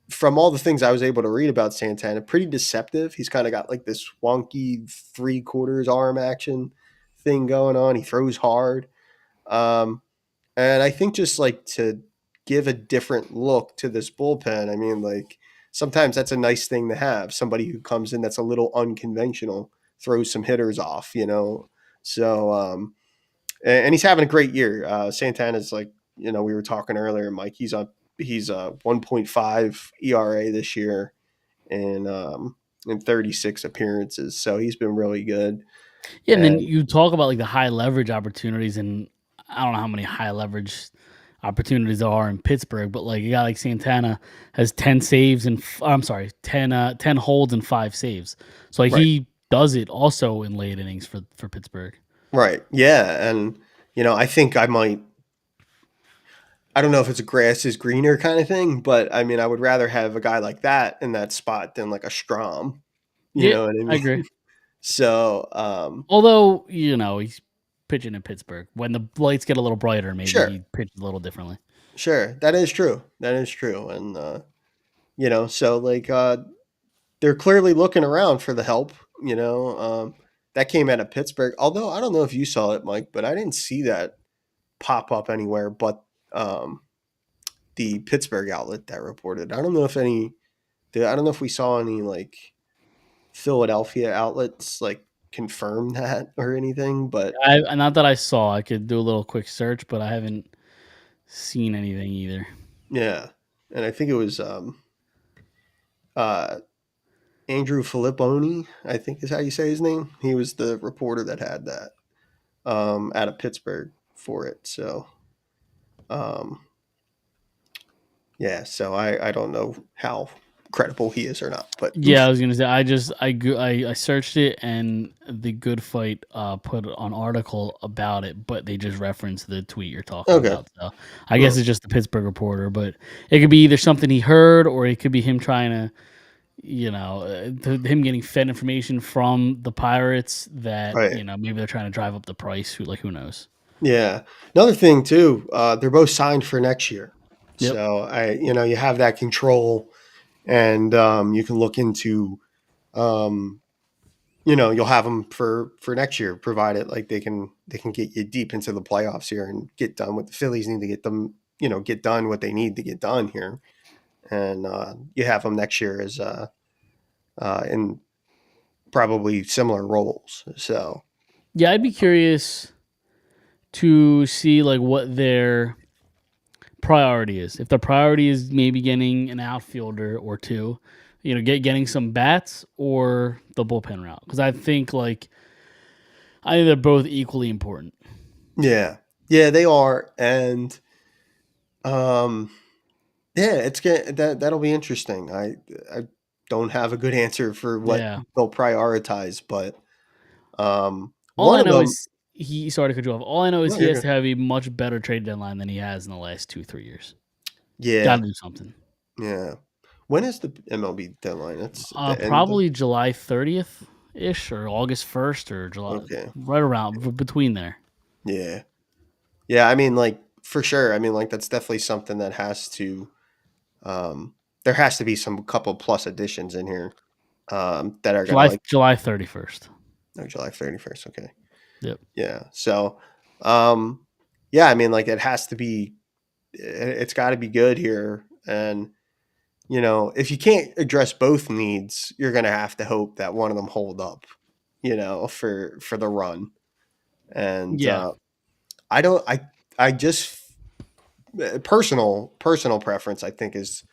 from all the things I was able to read about Santana, pretty deceptive. He's kind of got like this wonky 3/4 arm action thing going on. He throws hard. Um, and I think just like to give a different look to this bullpen, I mean, like sometimes that's a nice thing to have. Somebody who comes in that's a little unconventional, throws some hitters off. So, and he's having a great year. Santana's like, we were talking earlier, Mike, he's a 1.5 ERA this year and in 36 appearances. So he's been really good. Yeah, and then And you talk about like the high leverage opportunities, and I don't know how many high leverage opportunities there are in Pittsburgh, but like a guy like Santana has 10 saves and I'm sorry, 10 holds and 5 saves. So like right, he does it also in late innings for Pittsburgh. right. Yeah. And, I think I don't know if it's a grass is greener kind of thing, but I mean, I would rather have a guy like that in that spot than like a Strom. You Yeah, know what I I mean? agree. So, Although, he's pitching in Pittsburgh. When the lights get a little brighter, maybe sure, he pitches a little differently. sure. That is true. That is true. And, so like, they're clearly looking around for the help, that came out of Pittsburgh. Although I don't know if you saw it, Mike, but I didn't see that pop up anywhere but the Pittsburgh outlet that reported. I don't know if we saw any like Philadelphia outlets like confirm that or anything, but I not that I saw. I could do a little quick search, but I haven't seen anything either. yeah. And I think it was uh, Andrew Filipponi, I think is how you say his name. He was the reporter that had that out of Pittsburgh for it. So um, yeah, so I don't know how credible he is or not, but Yeah, I was gonna say I searched it and the Good Fight put an article about it, but they just referenced the tweet you're talking okay. about. So I guess it's just the Pittsburgh Reporter, but it could be either something he heard or it could be him trying to, him getting fed information from the Pirates that Right. maybe they're trying to drive up the price. Who knows? Yeah. Another thing too, they're both signed for next year. Yep. So you have that control, and you can look into, um, you'll have them for next year, provided like they can get you deep into the playoffs here and get done what the Phillies need to get them, get done what they need to get done here, and you have them next year as in probably similar roles. So Yeah, I'd be curious to see like what their priority is. If the priority is maybe getting an outfielder or two, getting some bats or the bullpen route, because I think they're both equally important. yeah, they are, and um, yeah, that'll be interesting. I don't have a good answer for what Yeah. they'll prioritize, but All one I of know them, is sorry to cut you off. All I know is no, he you're has good. to have a much better trade deadline than he has in the last 2-3 years. Got Yeah, to do something. yeah. When is the MLB deadline? That's the end of Probably July 30th ish or August 1st or July, okay. right around between there. Yeah, yeah. I mean, like for sure. I mean, like that's definitely something that has to. There has to be some couple plus additions in here that are gonna like July 31st. no July 31st. Okay. Yep. Yeah. So, um, yeah, I mean, like it has to be, it's got to be good here. And, if you can't address both needs, you're going to have to hope that one of them hold up, for the run. And, Yeah. I don't, I just, personal preference, I think is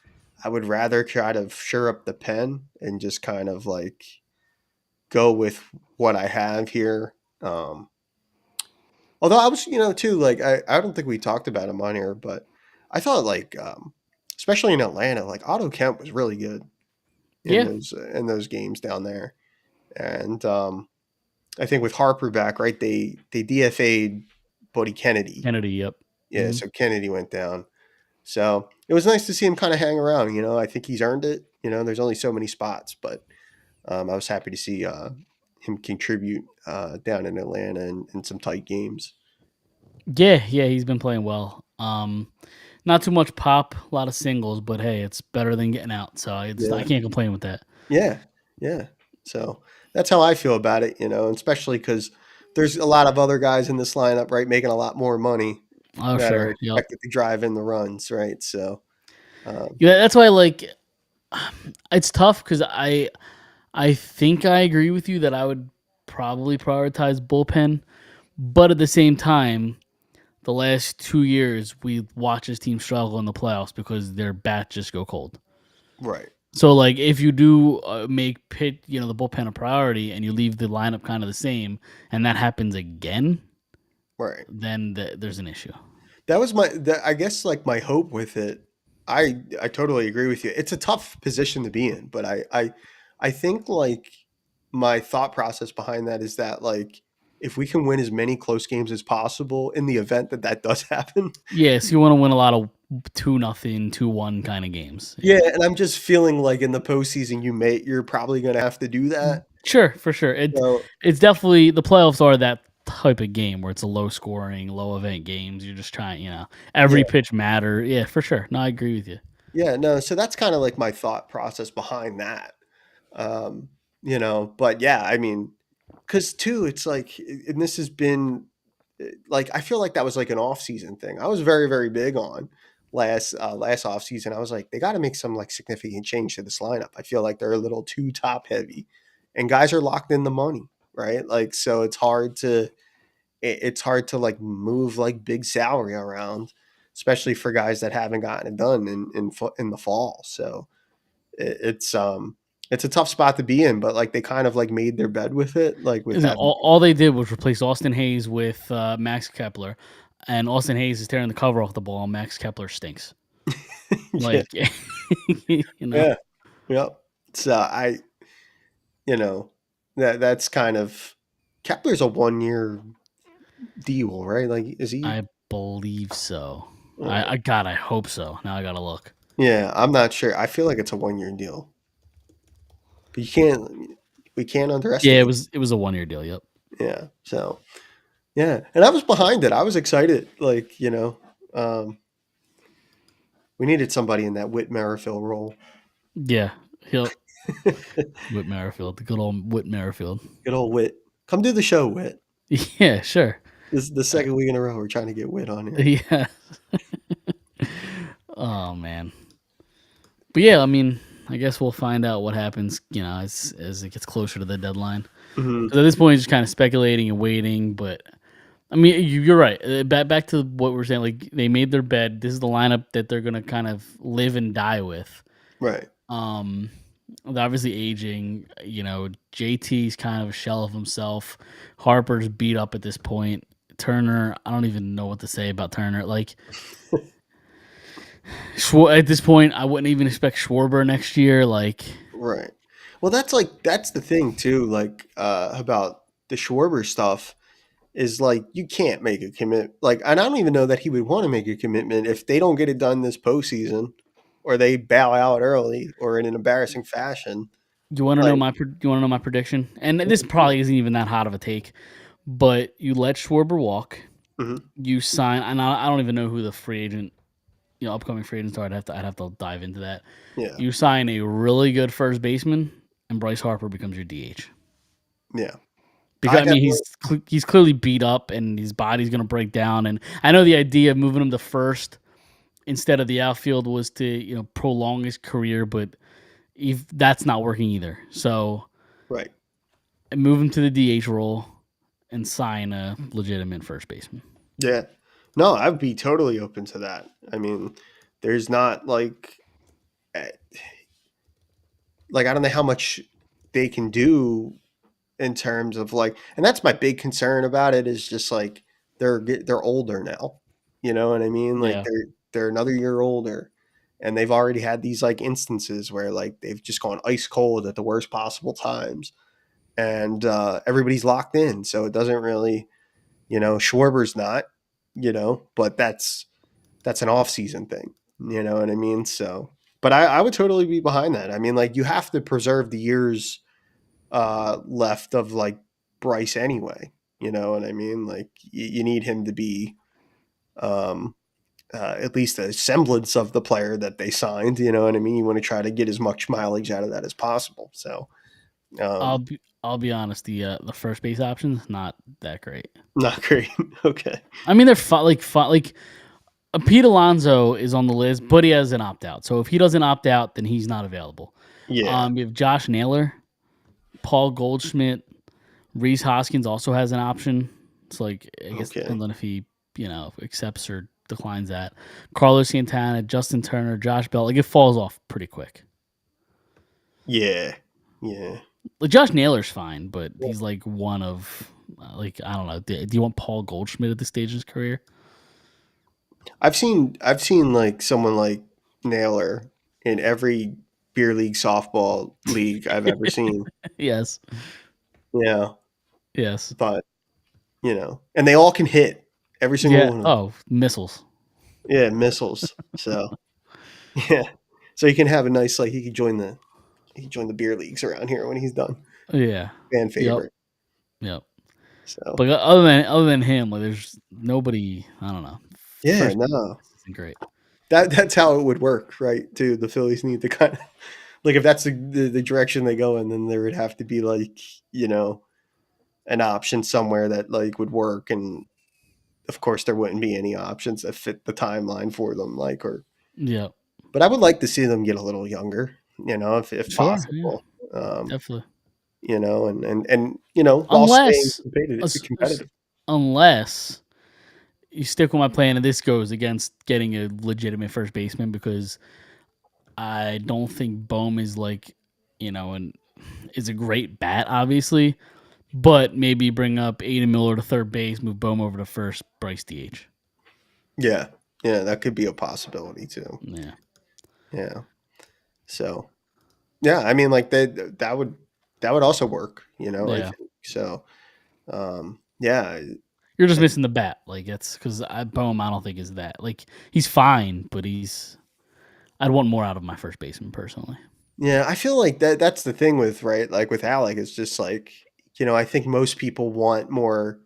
I would rather try to shore up the pen and just kind of like go with what I have here. Although I was, too, like I don't think we talked about him on here, but I thought like especially in Atlanta. Like Otto Kemp was really good Yeah, in those games down there, and I think with Harper back, right, they DFA'd Buddy Kennedy. Kennedy. Yep. Yeah, so Kennedy went down. So it was nice to see him kind of hang around. I think he's earned it. There's only so many spots, but I was happy to see him contribute down in Atlanta in some tight games. Yeah, he's been playing well. Not too much pop, a lot of singles, but hey, it's better than getting out. So I Yeah, can't complain with that. yeah, yeah. So that's how I feel about it. And especially because there's a lot of other guys in this lineup, right, making a lot more money Oh that sure, are yep. expected to drive in the runs, right? So Yeah, that's why like it's tough because I think I agree with you that I would probably prioritize bullpen, but at the same time, the last 2 years we watch this team struggle in the playoffs because their bats just go cold. right, So like if you do make the bullpen a priority and you leave the lineup kind of the same, and that happens again, right. then there's an issue. That was I guess like my hope with it. I totally agree with you. It's a tough position to be in, but I think like my thought process behind that is that like if we can win as many close games as possible in the event that that does happen. Yes, you want to win a lot of 2-0, 2-1 kind of games. Yeah, and I'm just feeling like in the postseason you're probably going to have to do that. Sure, for sure. So It's definitely the playoffs are that type of game where it's a low scoring, low event games. You're just trying, every yeah, pitch matter. Yeah, for sure. No, I agree with you. yeah, no. So that's kind of like my thought process behind that. But yeah, I mean, because too, it's like, and this has been like I feel like that was like an off season thing. I was very very big on last off season. I was like, they got to make some like significant change to this lineup. I feel like they're a little too top heavy, and guys are locked in the money, right? Like so, it's hard to like move like big salary around, especially for guys that haven't gotten it done in the fall. So it's a tough spot to be in, but like they kind of like made their bed with it, like with Isn't it, having all they did was replace Austin Hayes with Max Kepler, and Austin Hayes is tearing the cover off the ball. And Max Kepler stinks. yeah, Like, you know, yeah, yeah. So you know, that's kind of Kepler's a 1 year deal, right? Like, is he? I believe so. Uh, I hope so. Now I gotta look. yeah, I'm not sure. I feel like it's a 1 year deal, but we can't Yeah, underestimate. it was a 1 year deal. Yep. Yeah, so yeah, and I was behind it. I was excited. Like, um, we needed somebody in that Whit Merrifield role. Yeah. He'll Whit Merrifield, the good old Whit Merrifield. Good old Whit. Come do the show, Whit. Yeah, sure. This is the second week in a row we're trying to get Whit on here. Yeah. Oh man. But yeah, I mean, I guess we'll find out what happens, as it gets closer to the deadline. Mhm. 'Cause at this point, it's just kind of speculating and waiting. But I mean, you're right. Back to what we're saying. Like they made their bed. This is the lineup that they're gonna kind of live and die with. Right. They're obviously aging. JT's kind of a shell of himself. Harper's beat up at this point. Turner, I don't even know what to say about Turner. Like at this point, I wouldn't even expect Schwarber next year. Like, Right. Well, that's the thing too. Like about the Schwarber stuff is like you can't make a commit. Like, and I don't even know that he would want to make a commitment if they don't get it done this postseason, or they bow out early, or in an embarrassing fashion. you want to know Like, my prediction? And this probably isn't even that hot of a take, but you let Schwarber walk. mhm. You sign, and I don't even know who the free agent, upcoming free agents are. I'd have to dive into that. Yeah, You sign a really good first baseman, and Bryce Harper becomes your DH. yeah. Because I I mean, definitely he's clearly beat up, and his body's going to break down. And I know the idea of moving him to first instead of the outfield was to prolong his career, but if that's not working either. So right. move him to the DH role and sign a legitimate first baseman. Yeah. No, I'd be totally open to that. I mean, there's not eh, like I don't know how much they can do in terms of like, and that's my big concern about it is just like they're older now. You know what I mean? Like Yeah. they're another year older, and they've already had these like instances where like they've just gone ice cold at the worst possible times, and everybody's locked in. So it doesn't really, Schwarber's not, but that's an off season thing. You know what I mean? So, but I would totally be behind that. I mean, like you have to preserve the years left of like Bryce anyway. You know what I mean? Like you need him to be um, at least a semblance of the player that they signed. You know what I mean? You want to try to get as much mileage out of that as possible. So um, I'll be honest. The first base option's not that great. not great. Okay. I mean, they're like Pete Alonso is on the list, but he has an opt out. So if he doesn't opt out, then he's not available. Yeah. You have Josh Naylor, Paul Goldschmidt, Reese Hoskins also has an option. It's like I guess Okay. depends on if he accepts or declines that. Carlos Santana, Justin Turner, Josh Bell. Like it falls off pretty quick. Yeah. Yeah. Like Josh Naylor's fine, but he's like one of like I don't know. Do you want Paul Goldschmidt at this stage of his career? I've seen like someone like Naylor in every beer league softball league I've ever seen. Yes. Yeah. Yes. But and they all can hit every single Yeah. one of them. Oh, missiles. Yeah, missiles. So yeah. So he can have a nice like he could join the beer leagues around here when he's done. Yeah. Fan favorite. Yep. So But other than him, like there's nobody. I don't know. yeah, First no. isn't great. That's how it would work, right? Too. The Phillies need to kind of like if that's the direction they go in, then there would have to be like an option somewhere that like would work, and of course there wouldn't be any options that fit the timeline for them, like Yeah. But I would like to see them get a little younger, if Sure, possible. Definitely. And while Unless staying competitive. unless you stick with my plan and this goes against getting a legitimate first baseman because I don't think Bohm is like, is a great bat, obviously, but maybe bring up Aiden Miller to third base, move Bohm over to first, Bryce DH. Yeah, that could be a possibility too. Yeah. Yeah. So, yeah, I mean, like that would also work, I Yeah. think. So, yeah, You're just missing the bat. Like, it's because Bohm, I don't think is that. Like, he's fine, but I'd want more out of my first baseman personally. yeah, I feel like that's the thing with, right, like with Alec, it's just like, I think most people want more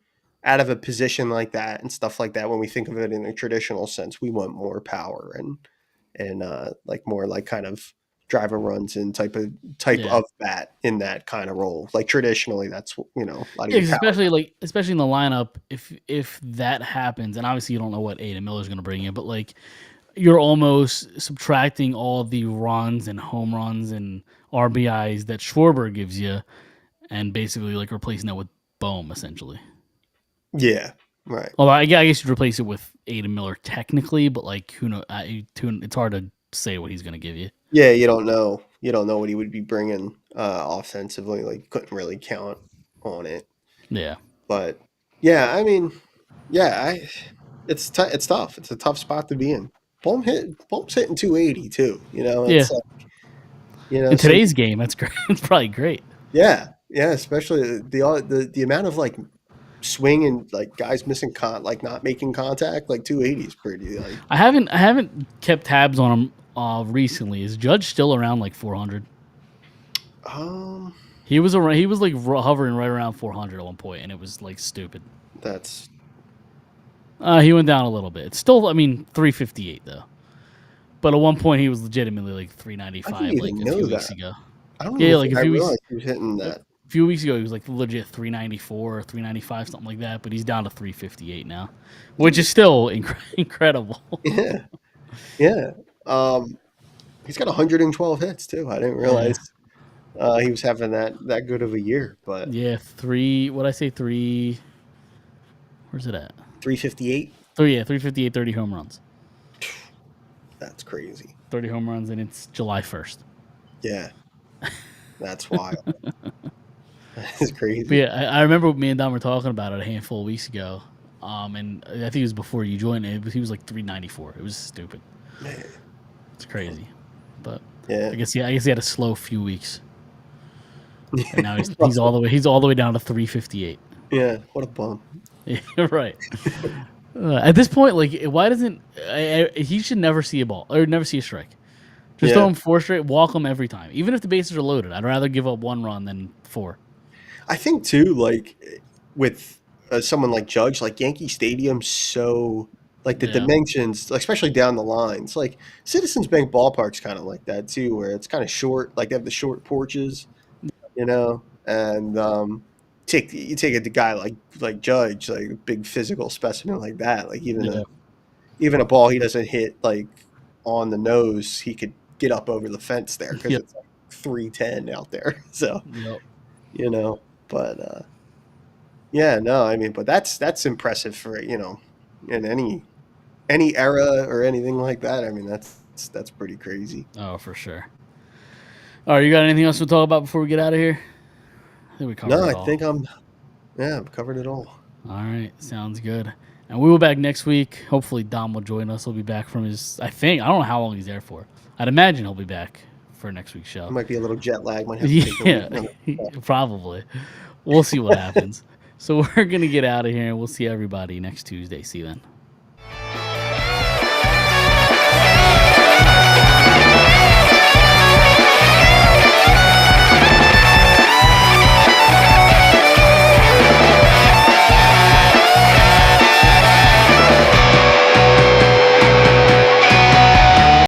out of a position like that and stuff like that. When we think of it in a traditional sense, we want more power and like more like kind of driver runs and type Yeah. of bat in that kind of role. Like traditionally, that's a lot of Yeah, your 'cause power. especially in the lineup, if that happens, and obviously you don't know what Aiden Miller's going to bring in, but like you're almost subtracting all the runs and home runs and RBIs that Schwarber gives you, and basically like replacing that with Bohm essentially. Yeah, right. Well, I guess you'd replace it with Aiden Miller technically, but like who knows? It's hard to say what he's going to give you. Yeah, you don't know. You don't know what he would be bringing offensively. Like you couldn't really count on it. Yeah. But yeah, I mean, yeah, it's tough. It's a tough spot to be in. Bohm's hitting 280 too. It's In today's game, that's great. It's probably great. yeah, especially the amount of like swing and like guys missing like not making contact. Like 280 is pretty like. I haven't kept tabs on him recently. Is Judge still around like 400? He was like hovering right around 400 at one point, and it was like stupid. That's He went down a little bit. It's still, 358 though. But at one point, he was legitimately like 395, I didn't like even a know few that. weeks ago. I don't Yeah, know. like If a I few weeks. realized he was hitting that. A few weeks ago, he was like legit 394 or 395, something like that. But he's down to 358 now, which is still incredible. Yeah, yeah. He's got 112 hits too. I didn't realize he was having that good of a year. But Yeah, three. What I say? Three. Where's it at? 358. 358, 30 home runs. That's crazy. 30 home runs, and it's July 1st. Yeah, that's wild. That's crazy. But yeah, I remember me and Don were talking about it a handful of weeks ago. And I think it was before you joined. He was like 394. It was stupid. Man. It's crazy, but Yeah. I guess he had a slow few weeks, and now he's all the way down to 358. Yeah. What a bum. Yeah, right. At this point, like, why doesn't he should never see a ball or never see a strike? Just throw Yeah. him 4 straight, walk him every time, even if the bases are loaded. I'd rather give up 1 run than 4. I think too, like with someone like Judge, like Yankee Stadium's so like the Yeah. dimensions, especially down the lines. Like Citizens Bank Ballpark's kind of like that too, where it's kind of short. Like they have the short porches, you know, and you take a guy like Judge, like a big physical specimen like that. Like Yeah. even a ball he doesn't hit like on the nose, he could get up over the fence there because Yep. it's like 310 out there. So Yep. you know, but yeah, no, I mean, but that's impressive for in any era or anything like that. I mean, that's pretty crazy. Oh, for sure. All right, you got anything else to talk about before we get out of here? I think we covered No, it I all. think I've covered it all. All right, sounds good. And we will be back next week. Hopefully, Dom will join us. He'll be back from his. I don't know how long he's there for. I'd imagine he'll be back for next week's show. It might be a little jet lag. Might have to take a Yeah, week. probably. We'll see what happens. So we're gonna get out of here, and we'll see everybody next Tuesday. See you then.